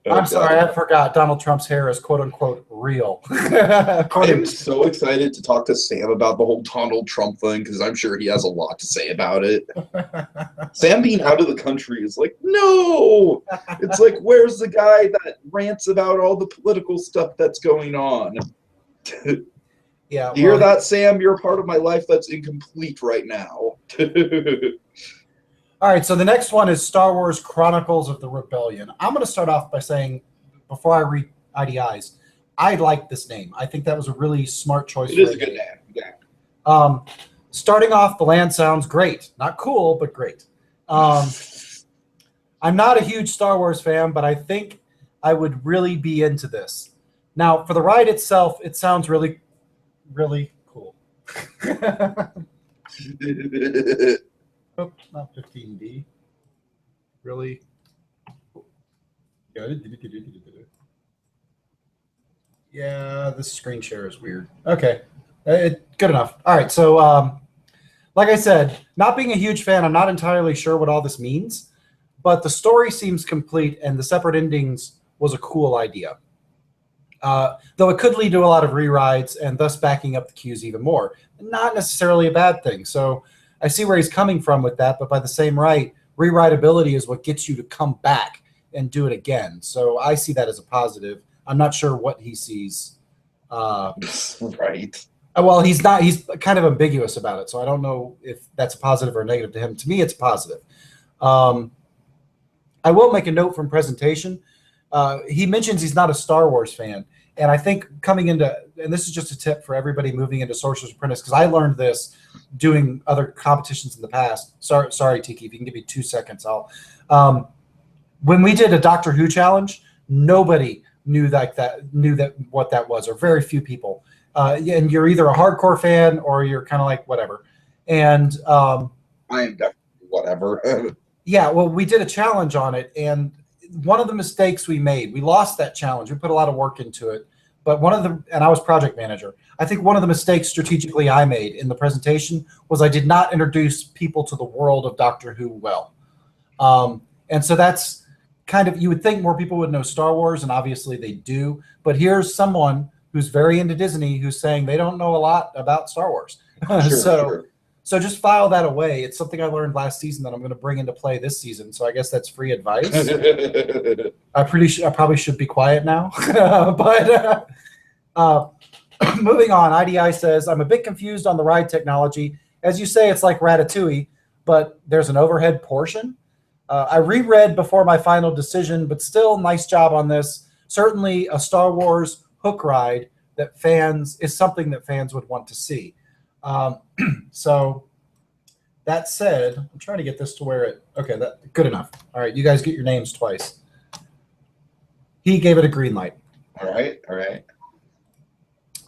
I'm sorry, I forgot. Donald Trump's hair is "quote unquote" real. I'm so excited to talk to Sam about the whole Donald Trump thing because I'm sure he has a lot to say about it. Sam being out of the country is like, no. It's like, where's the guy that rants about all the political stuff that's going on? Yeah, you hear that, Sam? You're a part of my life that's incomplete right now. All right, so the next one is Star Wars Chronicles of the Rebellion. I'm going to start off by saying, before I read IDIs, I like this name. I think that was a really smart choice. It is a good name, yeah. Starting off, the land sounds great. Not cool, but great. I'm not a huge Star Wars fan, but I think I would really be into this. Now, for the ride itself, it sounds really, really cool. Oh, not 15D. Really? Yeah, this screen share is weird. Okay. Good enough. All right. So, like I said, not being a huge fan, I'm not entirely sure what all this means, but the story seems complete and the separate endings was a cool idea. Though it could lead to a lot of rewrites and thus backing up the queues even more. Not necessarily a bad thing. So, I see where he's coming from with that, but by the same right, rewritability is what gets you to come back and do it again. So I see that as a positive. I'm not sure what he sees. Right. Well, he's kind of ambiguous about it, so I don't know if that's a positive or a negative to him. To me, it's positive. I will make a note from presentation. He mentions he's not a Star Wars fan. And I think coming into, and this is just a tip for everybody moving into Sorcerer's Apprentice, because I learned this doing other competitions in the past. Sorry, Tiki, if you can give me 2 seconds, when we did a Doctor Who challenge, nobody knew what that was, or very few people. And you're either a hardcore fan or you're kind of like whatever. And I am definitely whatever. Yeah, well, we did a challenge on it, and one of the mistakes we made, we lost that challenge. We put a lot of work into it, but and I was project manager. I think one of the mistakes strategically I made in the presentation was I did not introduce people to the world of Doctor Who well. And so that's kind of, you would think more people would know Star Wars, and obviously they do, but here's someone who's very into Disney who's saying they don't know a lot about Star Wars. Sure. So just file that away. It's something I learned last season that I'm going to bring into play this season. So I guess that's free advice. I probably should be quiet now. But moving on, IDI says, I'm a bit confused on the ride technology. As you say, it's like Ratatouille, but there's an overhead portion. I reread before my final decision, but still, nice job on this. Certainly a Star Wars hook ride that is something that fans would want to see. So that said, I'm trying to get this to where good enough. All right, you guys get your names twice. He gave it a green light. All right.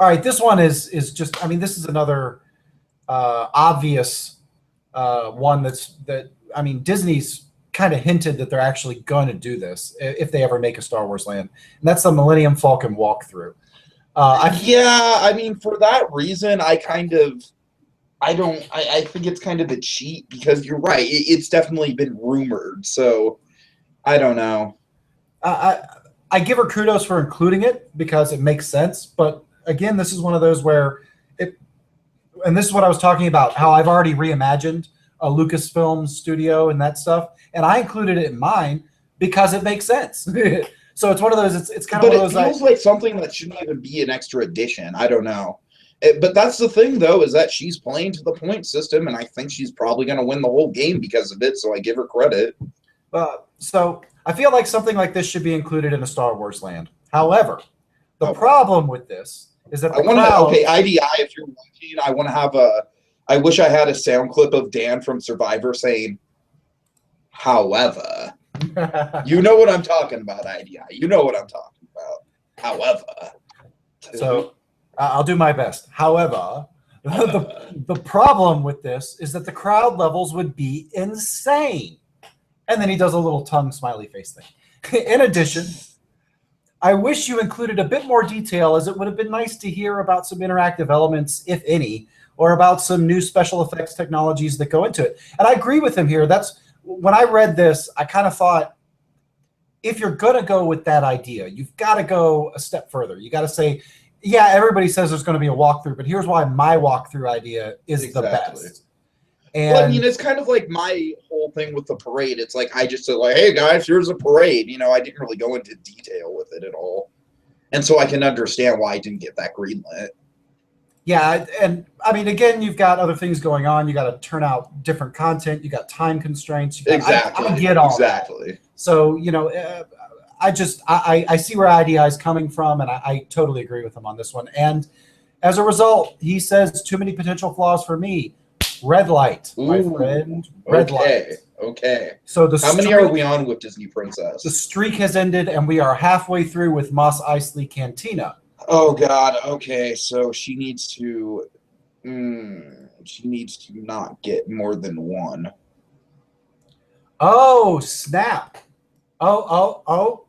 All right, this one is just, this is another obvious one Disney's kind of hinted that they're actually going to do this if they ever make a Star Wars land. And that's the Millennium Falcon walkthrough. For that reason, I think it's kind of a cheat because you're right. It's definitely been rumored. So I don't know. I give her kudos for including it because it makes sense. But again, this is one of those where and this is what I was talking about, how I've already reimagined a Lucasfilm studio and that stuff, and I included it in mine because it makes sense. So it's one of those. It's kind of But one of it those. feels like something that shouldn't even be an extra addition. I don't know. But that's the thing, though, is that she's playing to the point system, and I think she's probably going to win the whole game because of it. So I give her credit. So I feel like something like this should be included in a Star Wars land. However, the problem with this is that the crowd. Okay, IDI, if you're watching, I want to have a. I wish I had a sound clip of Dan from Survivor saying, "However." You know what I'm talking about, IDI. You know what I'm talking about. However. So I'll do my best. However, the problem with this is that the crowd levels would be insane. And then he does a little tongue smiley face thing. In addition, I wish you included a bit more detail, as it would have been nice to hear about some interactive elements, if any, or about some new special effects technologies that go into it. And I agree with him here. That's when I read this, I kind of thought, if you're going to go with that idea, you've got to go a step further. You got to say, yeah, everybody says there's going to be a walkthrough, but here's why my walkthrough idea is the best. And well, I mean, it's kind of like my whole thing with the parade. It's like I just said, like, hey, guys, here's a parade. You know, I didn't really go into detail with it at all. And so I can understand why I didn't get that greenlit. Yeah, and I mean, again, you've got other things going on. You got to turn out different content. You got time constraints. Exactly. I get all that. So, you know, I see where IDI is coming from, and I totally agree with him on this one. And as a result, he says too many potential flaws for me. Red light, my friend. Red light. Okay. So how many are we on with Disney Princess? The streak has ended, and we are halfway through with Mos Eisley Cantina. Oh God. Okay. So she needs to. She needs to not get more than one. Oh snap! Oh!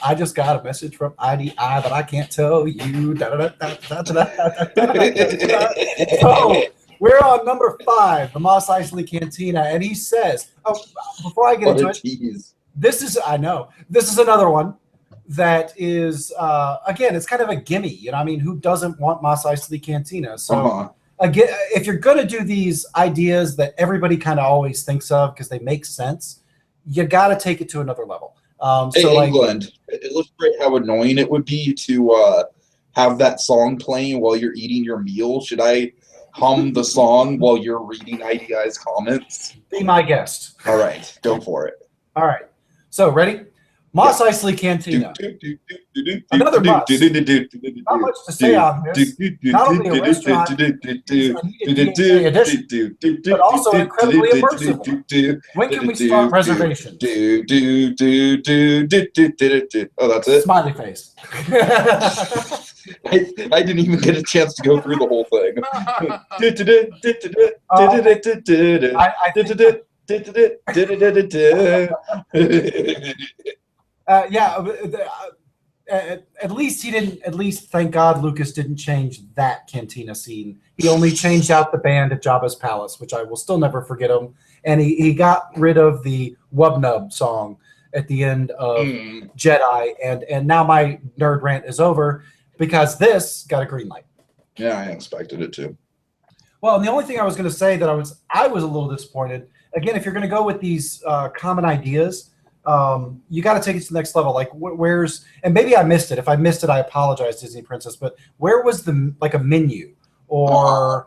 I just got a message from IDI, but I can't tell you. So we're on number 5, the Mos Eisley Cantina, and he says, before I get into it, this is another one that is again, it's kind of a gimme. You know, I mean, who doesn't want Mos Eisley Cantina? So again, if you're going to do these ideas that everybody kind of always thinks of because they make sense, you got to take it to another level. So England, illustrate how annoying it would be to have that song playing while you're eating your meal. Should I hum the song while you're reading IDI's comments? Be my guest. All right, go for it. All right. So, ready? Mos Eisley Cantina. Another must. Not much to say on this. Not only a restaurant, but also incredibly immersive. When can we start reservations? Oh, that's it? Smiley face. I didn't even get a chance to go through the whole thing. At least he didn't. At least, thank God, Lucas didn't change that cantina scene. He only changed out the band at Jabba's palace, which I will still never forget him. And he got rid of the Wubnub song at the end of Jedi. And now my nerd rant is over because this got a green light. Yeah, I expected it to. Well, and the only thing I was going to say that I was a little disappointed. Again, if you're going to go with these common ideas, you got to take it to the next level. Like where's, and maybe I missed it. If I missed it, I apologize, Disney Princess. But where was the a menu or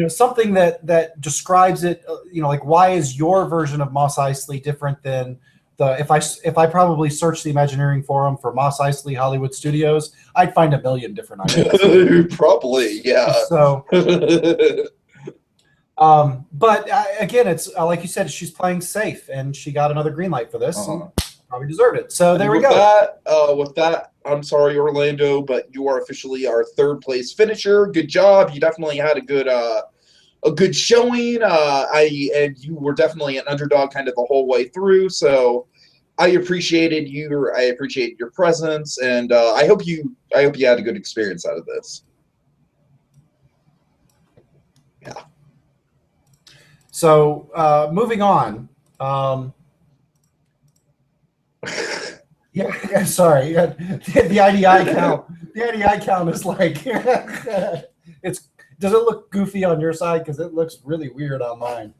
something that describes it? Like why is your version of Mos Eisley different than the? If I probably searched the Imagineering forum for Mos Eisley Hollywood Studios, I'd find a million different ideas. Probably, yeah. So. But again, it's like you said, she's playing safe, and she got another green light for this. And probably deserved it. So there we go. With that, I'm sorry, Orlando, but you are officially our 3rd place finisher. Good job. You definitely had a good showing. And you were definitely an underdog kind of the whole way through. So I appreciated you. I appreciate your presence, and I hope you had a good experience out of this. Yeah. So moving on, Yeah, sorry. The IDI count. The IDI count is like it's. Does it look goofy on your side? Because it looks really weird on mine.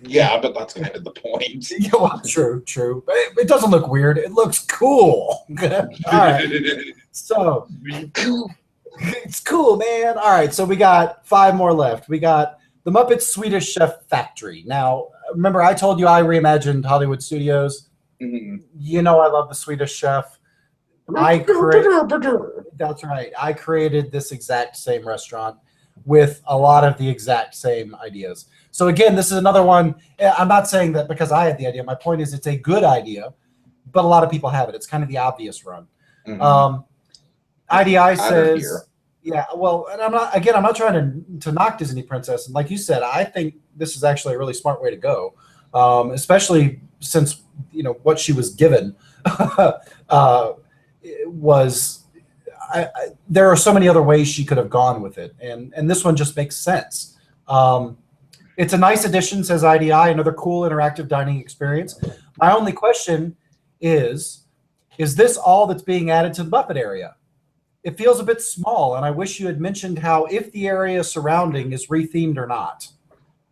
Yeah, but that's kind of the point. Yeah, well, true. But it doesn't look weird. It looks cool. All right. So it's cool, man. All right. So we got 5 more left. We got the Muppets Swedish Chef Factory. Now, remember, I told you I reimagined Hollywood Studios. Mhm. You know, I love the Swedish Chef. That's right. I created this exact same restaurant with a lot of the exact same ideas. So again, this is another one. I'm not saying that because I had the idea. My point is it's a good idea, but a lot of people have it. It's kind of the obvious run. Mhm. IDI says, yeah, well, and I'm not trying to knock Disney Princess. And like you said, I think this is actually a really smart way to go, especially since, what she was given was there are so many other ways she could have gone with it, and this one just makes sense. It's a nice addition, says IDI, another cool interactive dining experience. My only question is this all that's being added to the Muppet area? It feels a bit small, and I wish you had mentioned how if the area surrounding is rethemed or not.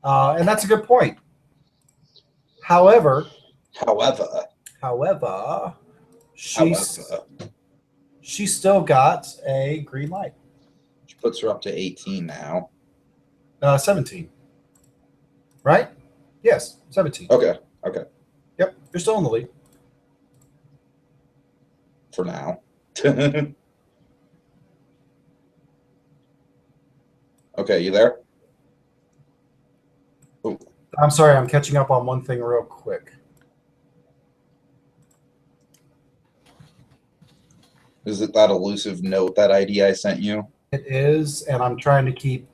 And that's a good point. However, she's still got a green light. She puts her up to 18 now. 17. Right? Yes, 17. Okay. Yep, you're still in the lead. For now. Okay, you there? Ooh. I'm sorry, I'm catching up on one thing real quick. Is it that elusive note that IDI sent you? It is, and I'm trying to keep.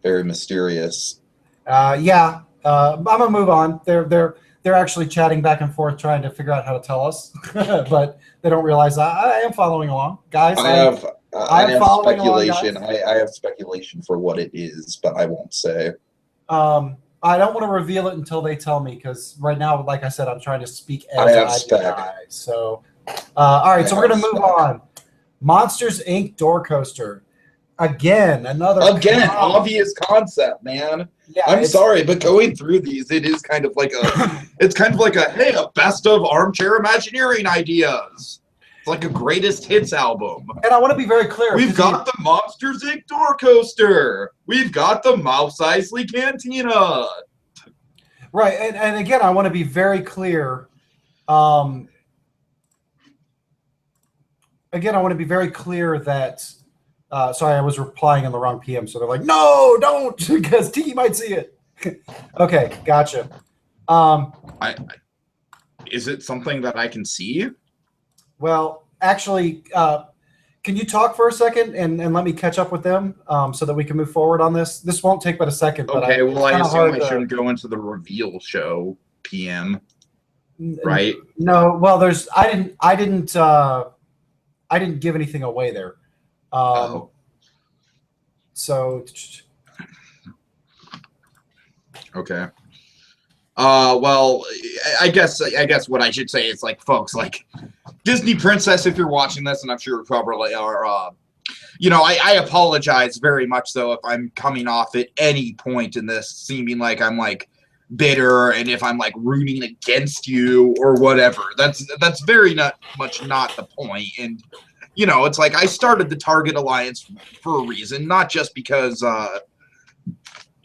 Very mysterious. Yeah, I'm gonna move on. They're actually chatting back and forth, trying to figure out how to tell us, but they don't realize I am following along, guys. I have speculation. I have speculation for what it is, but I won't say. I don't want to reveal it until they tell me, because right now, like I said, I'm trying to speak as I have IDI. spec. So, all right, so we're gonna move on. Monsters Inc. door coaster. Again, obvious concept, man. Yeah, I'm sorry, but going through these, it is kind of like a best of armchair Imagineering ideas. It's like a greatest hits album. And I want to be very clear. We've got the Monsters Inc. door coaster. We've got the Mouse Eisley Cantina. Right, and again, I want to be very clear. Again, I want to be very clear that. Sorry, I was replying on the wrong PM, so they're like, "No, don't," because Tiki might see it. Okay, gotcha. Is it something that I can see? Well, actually, can you talk for a second and let me catch up with them so that we can move forward on this? This won't take but a second. Okay, well, I assume I shouldn't go into the reveal show PM, right? No, well, I didn't give anything away there. So. Okay. Well, I guess what I should say is, like, folks, like, Disney Princess, if you're watching this, and I'm sure you probably are, I apologize very much so if I'm coming off at any point in this seeming like I'm, like, bitter, and if I'm, like, rooting against you or whatever. That's very much not the point. And it's like I started the Target Alliance for a reason, not just because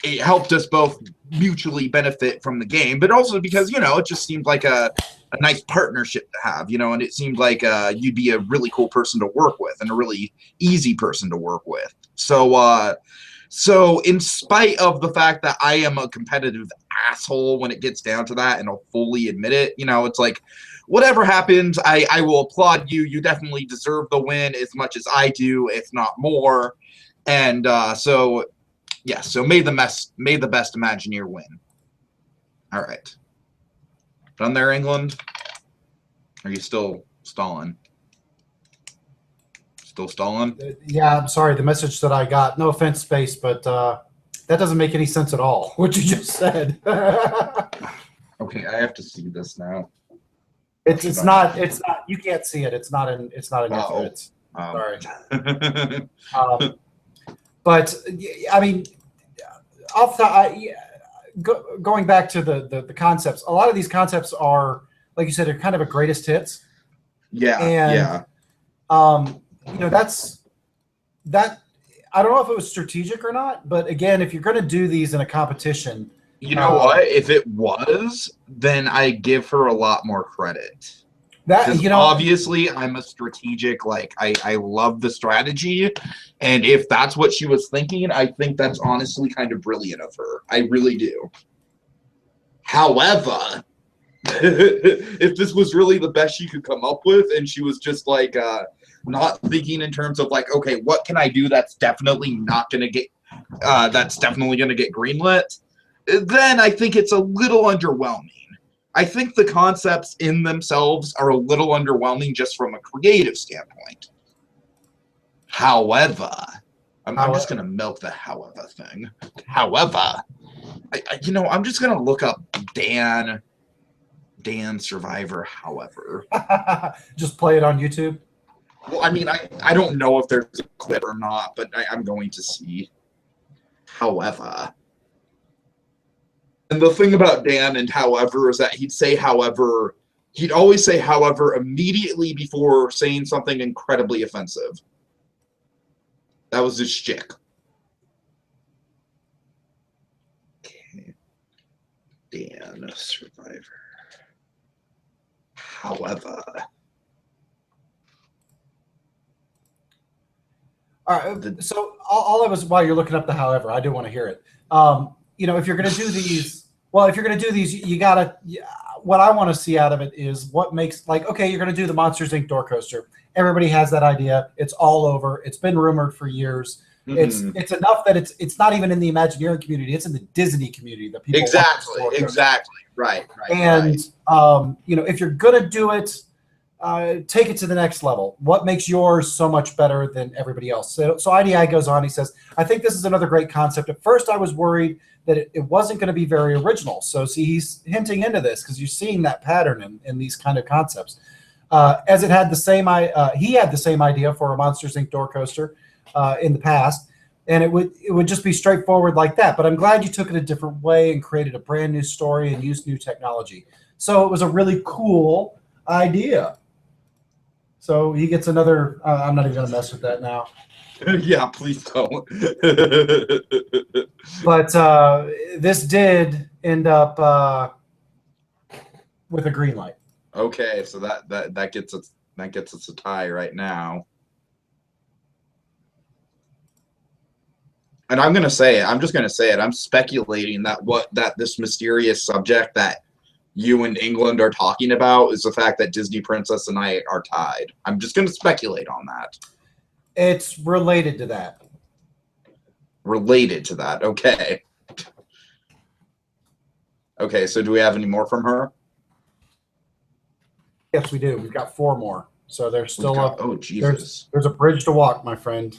it helped us both mutually benefit from the game, but also because, it just seemed like a nice partnership to have, and it seemed like you'd be a really cool person to work with and a really easy person to work with. So in spite of the fact that I am a competitive asshole when it gets down to that, and I'll fully admit it, it's like, whatever happens, I will applaud you. You definitely deserve the win as much as I do, if not more. And so may the best Imagineer win. All right. Done there, England? Are you still stalling? Still stalling? Yeah, I'm sorry. The message that I got, no offense, Space, but that doesn't make any sense at all, what you just said. Okay, I have to see this now. It's not. It's not. You can't see it. It's not in. It's not in your threads. Sorry. But I mean, going back to the concepts, a lot of these concepts are, like you said, are kind of a greatest hits. Yeah. And, you know, that. I don't know if it was strategic or not, but again, if you're going to do these in a competition, you know what? If it was, then I give her a lot more credit. That, you know, obviously I'm a strategic, like I love the strategy, and if that's what she was thinking, I think that's honestly kind of brilliant of her. I really do. However, if this was really the best she could come up with, and she was just like not thinking in terms of like, okay, what can I do that's definitely not gonna get that's definitely gonna get greenlit, then I think it's a little underwhelming. I think the concepts in themselves are a little underwhelming just from a creative standpoint. However, I'm just going to milk the however thing. However, you know, I'm just going to look up Dan Survivor, however. Just play it on YouTube? Well, I mean, I don't know if there's a clip or not, but I'm going to see. However. And the thing about Dan and however is that he'd say however, he'd always say however immediately before saying something incredibly offensive. That was his shtick. Okay. Dan Survivor. However. All right. So all I was, while you're looking up the however, I do want to hear it. You know, if you're going to do these, well, if you're going to do these, you got to, what I want to see out of it is what makes, like, okay, you're going to do the Monsters, Inc. door coaster. Everybody has that idea. It's all over. It's been rumored for years. Mm-hmm. It's enough that it's not even in the Imagineering community. It's in the Disney community that people exactly. Right. And, you know, if you're going to do it, take it to the next level. What makes yours so much better than everybody else? So IDI goes on. He says, I think this is another great concept. At first, I was worried that it wasn't going to be very original. So see, he's hinting into this because you're seeing that pattern in these kind of concepts. As it had the same, he had the same idea for a Monsters, Inc. door coaster in the past, and it would just be straightforward like that. But I'm glad you took it a different way and created a brand new story and used new technology. So it was a really cool idea. So he gets another. I'm not even going to mess with that now. Yeah, please don't. But this did end up with a green light. Okay, so that gets us a tie right now. And I'm gonna say it. I'm just gonna say it. I'm speculating that this mysterious subject that you and England are talking about is the fact that Disney Princess and I are tied. I'm just gonna speculate on that. It's related to that. Related to that. Okay. Okay, so do we have any more from her? Yes, we do. We've got 4 more. So there's still oh, Jesus. There's a bridge to walk, my friend.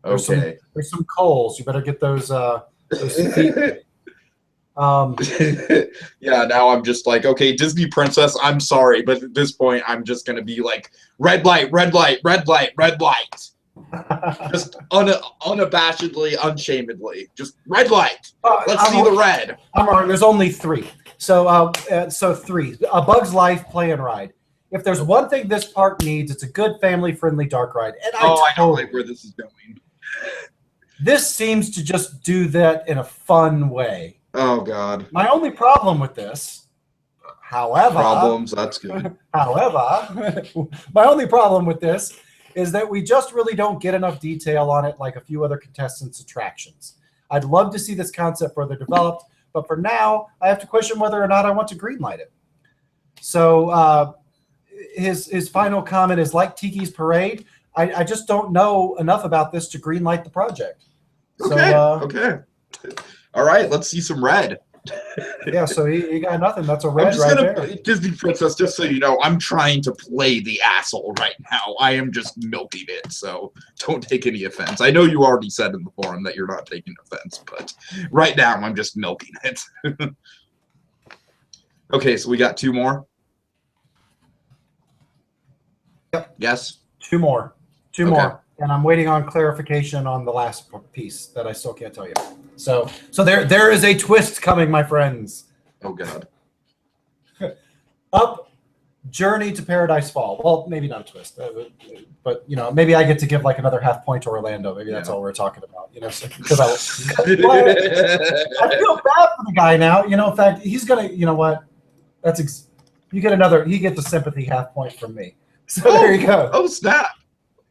There's some coals. You better get those feet. Yeah, now I'm just like, okay, Disney Princess, I'm sorry, but at this point I'm just gonna be like, red light, red light, red light, red light. Just unabashedly, unshamedly, just red light. Let's see the red. I'm wrong. There's only 3. So 3. A Bug's Life play and ride. If there's one thing this park needs, it's a good family-friendly dark ride. And I don't like where this is going. This seems to just do that in a fun way. Oh God. My only problem with this, however, that's good. However, my only problem with this is that we just really don't get enough detail on it like a few other contestants' attractions. I'd love to see this concept further developed, but for now, I have to question whether or not I want to greenlight it. So his final comment is, like Tiki's Parade, I just don't know enough about this to greenlight the project. Okay, okay. All right, let's see some red. Yeah, so he got nothing. That's a red right there. Disney Princess, just so you know, I'm trying to play the asshole right now. I am just milking it, so don't take any offense. I know you already said in the forum that you're not taking offense, but right now I'm just milking it. Okay, so we got 2 more. Yep. Yes. Two more. Two Okay. more. And I'm waiting on clarification on the last piece that I still can't tell you. So there is a twist coming, my friends. Oh God. Up, Journey to Paradise Fall. Well, maybe not a twist, but you know, maybe I get to give like another half point to Orlando. Maybe that's all we're talking about. You know, because I feel bad for the guy now. You know, in fact, he's gonna. You know what? You get another. He gets a sympathy half point from me. So there you go. Oh snap!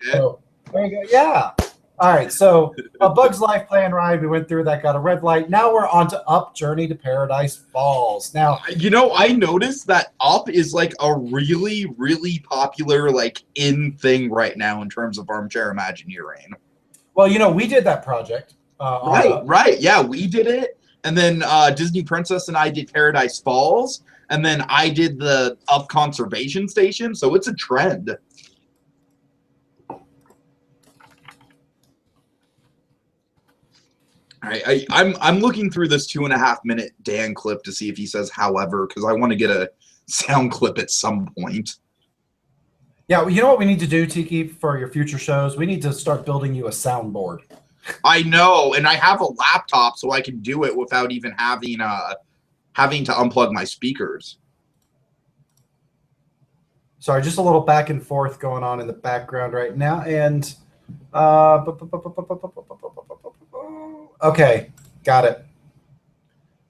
Yeah. So, there you go. Yeah. All right. So A Bug's Life Play and Ride. We went through that. Got a red light. Now we're on to Up, Journey to Paradise Falls. Now, you know, I noticed that Up is like a really, really popular like in thing right now in terms of armchair Imagineering. well, you know, we did that project. Right. Yeah, we did it, and then Disney Princess and I did Paradise Falls, and then I did the Up Conservation Station. So it's a trend. I'm looking through this 2.5 minute Dan clip to see if he says however, because I want to get a sound clip at some point. Yeah, well, you know what we need to do, Tiki, for your future shows? We need to start building you a soundboard. I know, and I have a laptop, so I can do it without even having to unplug my speakers. Sorry, just a little back and forth going on in the background right now, and okay, got it.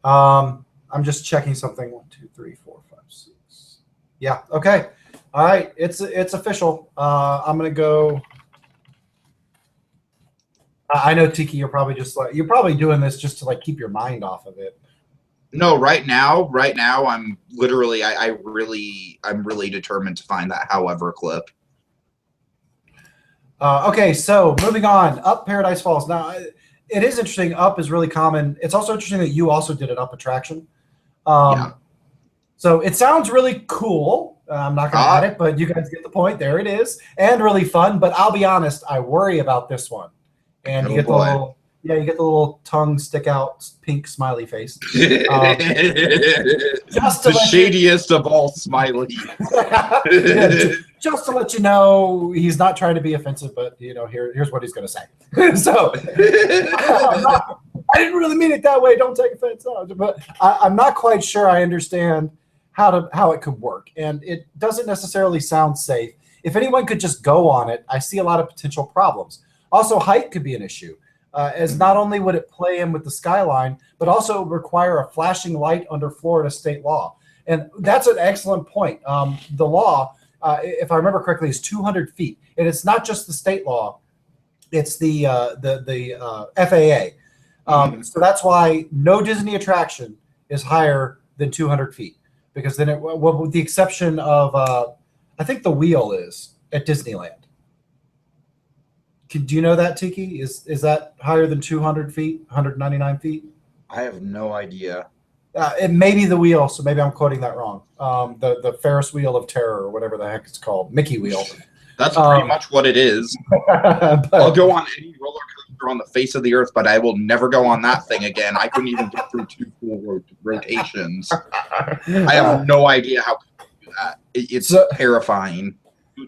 I'm just checking something. 1, 2, 3, 4, 5, 6. Yeah. Okay. All right. It's official. I'm gonna go. I know, Tiki. You're probably doing this just to like keep your mind off of it. No, right now, I'm literally, I'm really determined to find that however clip. Okay, so moving on, Up Paradise Falls. Now, it is interesting. Up is really common. It's also interesting that you also did an Up attraction. Yeah. So it sounds really cool. I'm not going to add it, but you guys get the point. There it is, and really fun. But I'll be honest, I worry about this one. And you get you get the little tongue stick out, pink smiley face. Just the shadiest of all smiley. Just to let you know, he's not trying to be offensive, but you know, here's what he's going to say. So I didn't really mean it that way. Don't take offense. No, but I'm not quite sure I understand how it could work, and it doesn't necessarily sound safe. If anyone could just go on it, I see a lot of potential problems. Also, height could be an issue, as not only would it play in with the skyline, but also require a flashing light under Florida state law. And that's an excellent point. The law, if I remember correctly, is 200 feet. And it's not just the state law, it's the FAA. So that's why no Disney attraction is higher than 200 feet. Because then with the exception of, I think the wheel is at Disneyland. Do you know that, Tiki? Is that higher than 200 feet, 199 feet? I have no idea. It may be the wheel, so maybe I'm quoting that wrong. The Ferris Wheel of Terror, or whatever the heck it's called, Mickey Wheel. That's pretty much what it is. I'll go on any roller coaster on the face of the earth, but I will never go on that thing again. I couldn't even get through 2 full rotations. I have no idea how to do that. It's terrifying.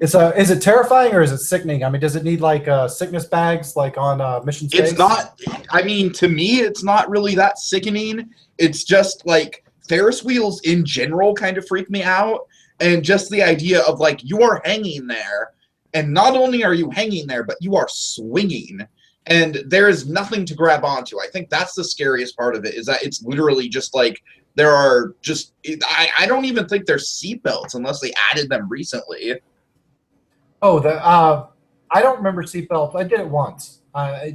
Is it terrifying or is it sickening? I mean, does it need like sickness bags like on Mission Space? It's not. I mean, to me, it's not really that sickening. It's just like Ferris wheels in general kind of freak me out, and just the idea of like you are hanging there, and not only are you hanging there, but you are swinging, and there is nothing to grab onto. I think that's the scariest part of it, is that it's literally just like there are just. I don't even think there's seatbelts unless they added them recently. Oh, I don't remember seatbelts. I did it once.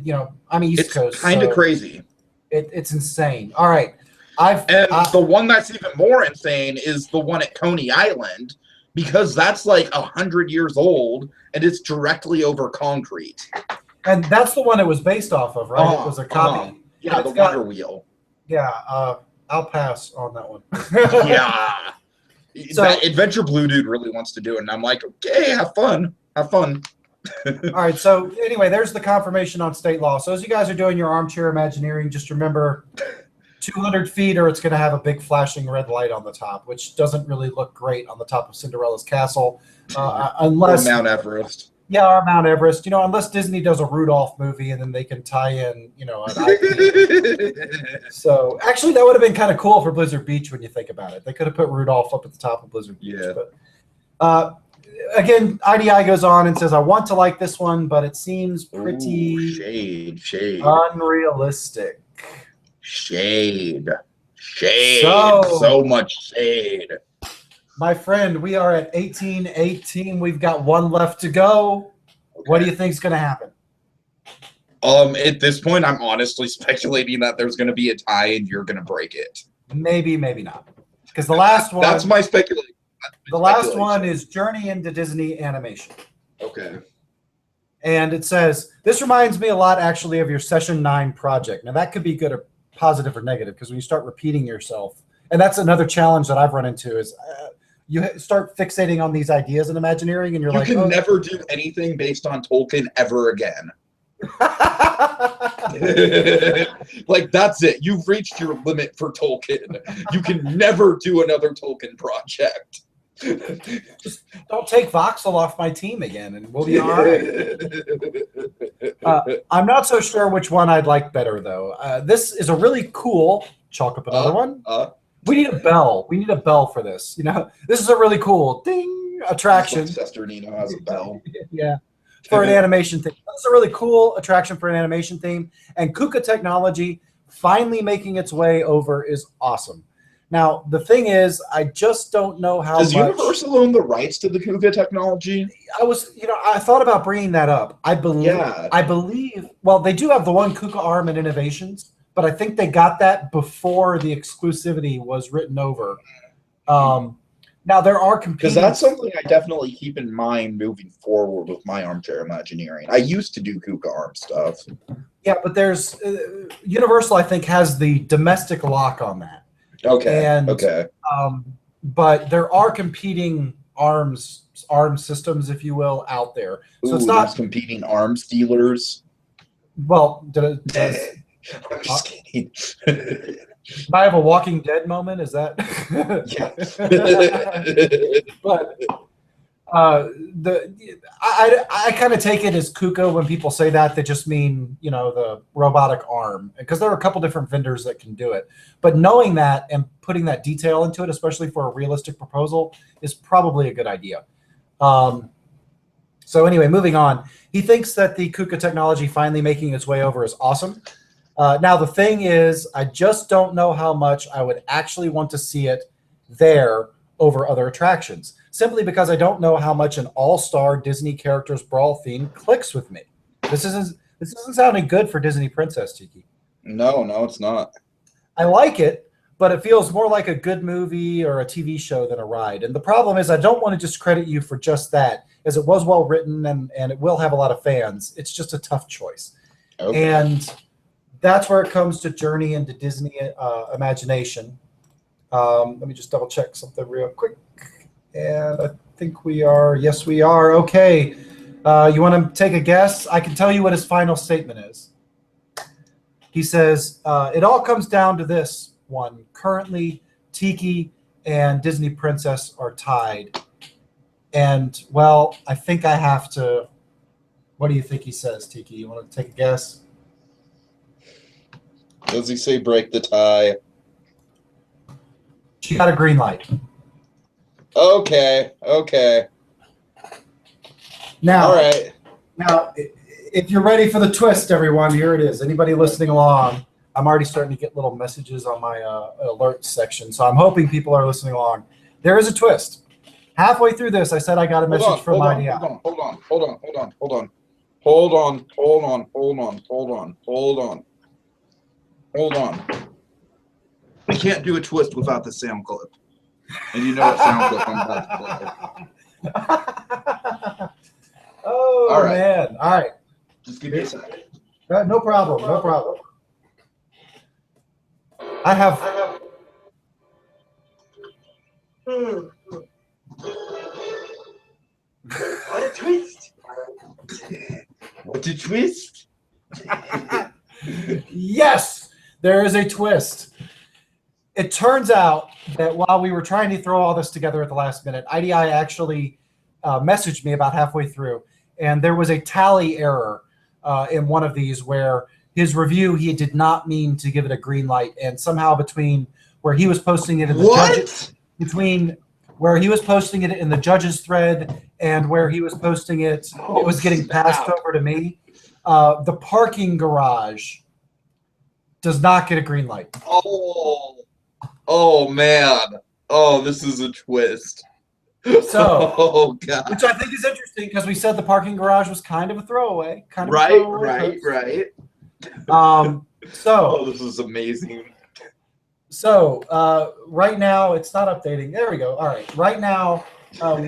You know, I'm East Coast. It's kind of crazy. It's insane. All right. The one that's even more insane is the one at Coney Island, because that's like 100 years old and it's directly over concrete. And that's the one it was based off of, right? It was a copy. Yeah, the Wonder Wheel. Yeah, I'll pass on that one. Yeah. So, that Adventure Blue dude really wants to do it, and I'm like, okay, have fun. Have fun. All right, so anyway, there's the confirmation on state law. So as you guys are doing your armchair Imagineering, just remember 200 feet, or it's going to have a big flashing red light on the top, which doesn't really look great on the top of Cinderella's castle, unless or Mount Everest. Yeah, or Mount Everest. Unless Disney does a Rudolph movie and then they can tie in, an IP. So actually, that would have been kind of cool for Blizzard Beach when you think about it. They could have put Rudolph up at the top of Blizzard Beach. Yeah. But again, IDI goes on and says, "I want to like this one, but it seems pretty shade, unrealistic." Shade. So much shade. My friend, we are at 18-18. We've got one left to go. Okay. What do you think is going to happen? At this point, I'm honestly speculating that there's going to be a tie and you're going to break it. Maybe, maybe not. Because the last one... That's my speculation. The last one is Journey into Disney Animation. Okay. And it says, this reminds me a lot, actually, of your Session 9 project. Now, that could be good or positive or negative, because when you start repeating yourself, and that's another challenge that I've run into is... you start fixating on these ideas in Imagineering, and you're like, you can never do anything based on Tolkien ever again. Like, that's it. You've reached your limit for Tolkien. You can never do another Tolkien project. Just don't take Voxel off my team again, and we'll be all right. I'm not so sure which one I'd like better, though. This is a really cool, chalk up another one. We need a bell. We need a bell for this. This is a really cool ding attraction. Sesternino has a bell. Yeah, for an animation theme. That's a really cool attraction for an animation theme. And Kuka technology finally making its way over is awesome. Now, the thing is, I just don't know how Does Universal own the rights to the Kuka technology? I thought about bringing that up. I believe, well, they do have the one Kuka arm in Innovations, but I think they got that before the exclusivity was written over. Now, there are competing... Because that's something I definitely keep in mind moving forward with my armchair Imagineering. I used to do Kuka arm stuff. Yeah, but there's... Universal, I think, has the domestic lock on that. Okay, but there are competing arm systems, if you will, out there. So it's not... competing arms dealers? Well, I'm just kidding. I have a Walking Dead moment. Is that? Yeah. But I kind of take it as Kuka when people say that. They just mean the robotic arm, because there are a couple different vendors that can do it. But knowing that and putting that detail into it, especially for a realistic proposal, is probably a good idea. So anyway, moving on. He thinks that the Kuka technology finally making its way over is awesome. Now, the thing is, I just don't know how much I would actually want to see it there over other attractions, simply because I don't know how much an all-star Disney characters brawl theme clicks with me. This isn't sounding good for Disney Princess, Tiki. No, it's not. I like it, but it feels more like a good movie or a TV show than a ride. And the problem is I don't want to discredit you for just that, as it was well written and it will have a lot of fans. It's just a tough choice. Okay. And that's where it comes to Journey into Disney Imagination. Let me just double check something real quick. And I think we are. Yes, we are. Okay. You want to take a guess? I can tell you what his final statement is. He says, it all comes down to this one. Currently, Tiki and Disney Princess are tied. And, well, I think I have to. What do you think he says, Tiki? You want to take a guess? Does he say break the tie? She got a green light. Okay. Now, all right. Now, if you're ready for the twist, everyone, here it is. Anybody listening along? I'm already starting to get little messages on my alert section, so I'm hoping people are listening along. There is a twist. Halfway through this, I said I got a message from IDI. Hold on. We can't do a twist without the sound clip. And you know what sound clip I'm about to play. Oh, all right. Man. All right. Just give me a second. No problem. I have... What a twist. What a twist. Yes, there is a twist. it turns out that while we were trying to throw all this together at the last minute, IDI actually messaged me about halfway through, and there was a tally error in one of these where his review, he did not mean to give it a green light, and somehow between where he was posting it in the judges, between where he was posting it in the judges thread and where he was posting it, it was getting passed over to me. The parking garage does not get a green light. Oh man. Oh, this is a twist. So, oh god. which I think is interesting because we said the parking garage was kind of a throwaway. Kind of right. So oh, this is amazing. So right now it's not updating. There we go. All right. Right now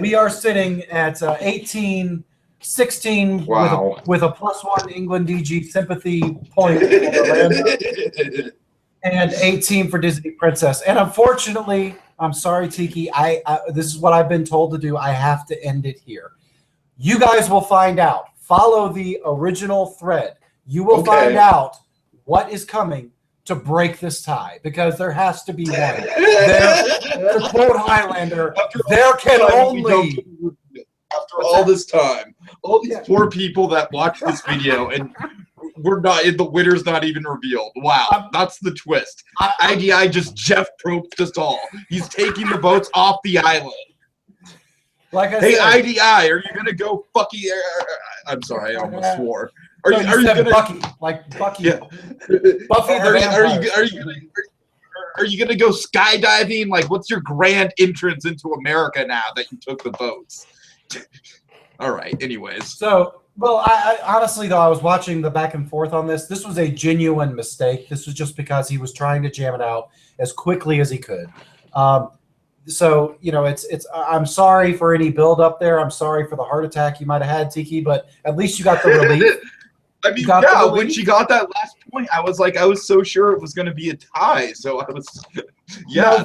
we are sitting at 18, 16 wow. with a +1 England DG sympathy point and 18 for Disney Princess. And unfortunately, I'm sorry, Tiki. I this is what I've been told to do. I have to end it here. You guys will find out. Follow the original thread. You will find out what is coming to break this tie, because there has to be one. To quote Highlander, there can only. After all this time, all these poor people that watch this video, and we're not. The winner's not even revealed. Wow, that's the twist. IDI just Jeff Probst us all. He's taking the votes off the island. Like I said, IDI, are you gonna go fucky? I'm sorry, I almost swore. Are you gonna Bucky, like Bucky? Yeah. Buffy Are you gonna go skydiving? Like, what's your grand entrance into America now that you took the votes? All right. Anyways, so well, I honestly though I was watching the back and forth on this. This was a genuine mistake. This was just because he was trying to jam it out as quickly as he could. So you know, it's. I'm sorry for any build up there. I'm sorry for the heart attack you might have had, Tiki. But at least you got the relief. I mean, yeah, when she got that last point, I was so sure it was going to be a tie. So I was,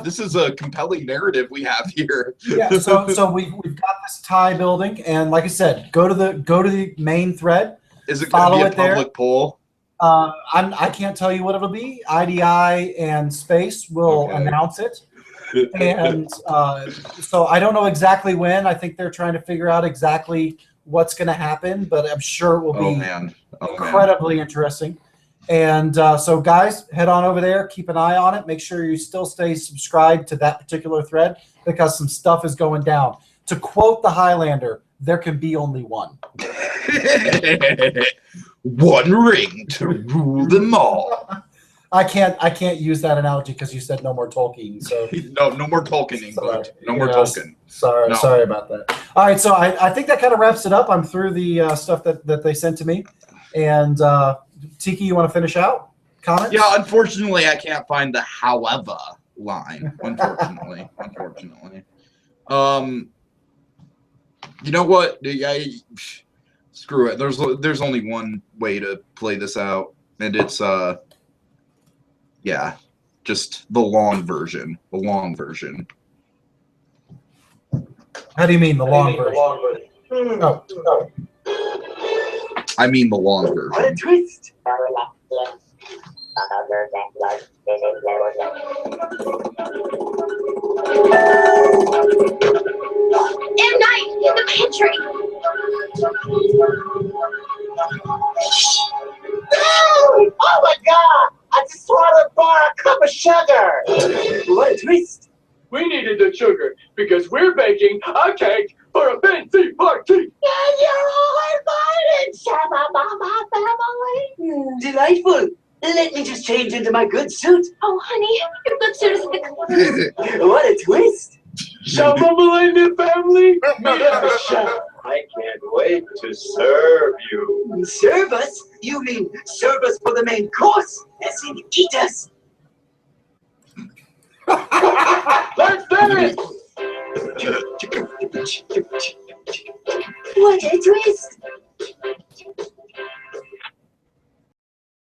this is a compelling narrative we have here. Yeah, so we've got this tie building, and like I said, go to the main thread. Is it going to be a public poll? I can't tell you what it'll be. IDI and Space will announce it, and so I don't know exactly when. I think they're trying to figure out exactly what's going to happen, but I'm sure it will be incredibly interesting. And so guys, head on over there, keep an eye on it, make sure you still stay subscribed to that particular thread, because some stuff is going down. To quote the Highlander, there can be only one. One ring to rule them all. I can't use that analogy because you said no more Tolkien. So no more Tolkien, England. No more Tolkien. Sorry about that. All right, so I think that kind of wraps it up. I'm through the stuff that they sent to me. And Tiki, you want to finish out? Comments? Yeah, unfortunately, I can't find the however line. Unfortunately. You know what? Screw it. There's only one way to play this out, and it's just the long version. The long version. How do you mean the long version? Oh. I mean the long version. What a twist! M. Night in the pantry. Oh my God! I just want to bar a cup of sugar. What a twist! We needed the sugar because we're baking a cake for a fancy party. And you're all invited, Shabba-Baba family. Delightful. Let me just change into my good suit. Oh, honey, your good suit is in the closet. What a twist. Shabba-Baba family. I can't wait to serve you. Serve us? You mean serve us for the main course, as in eat us? Let's dance! What a twist!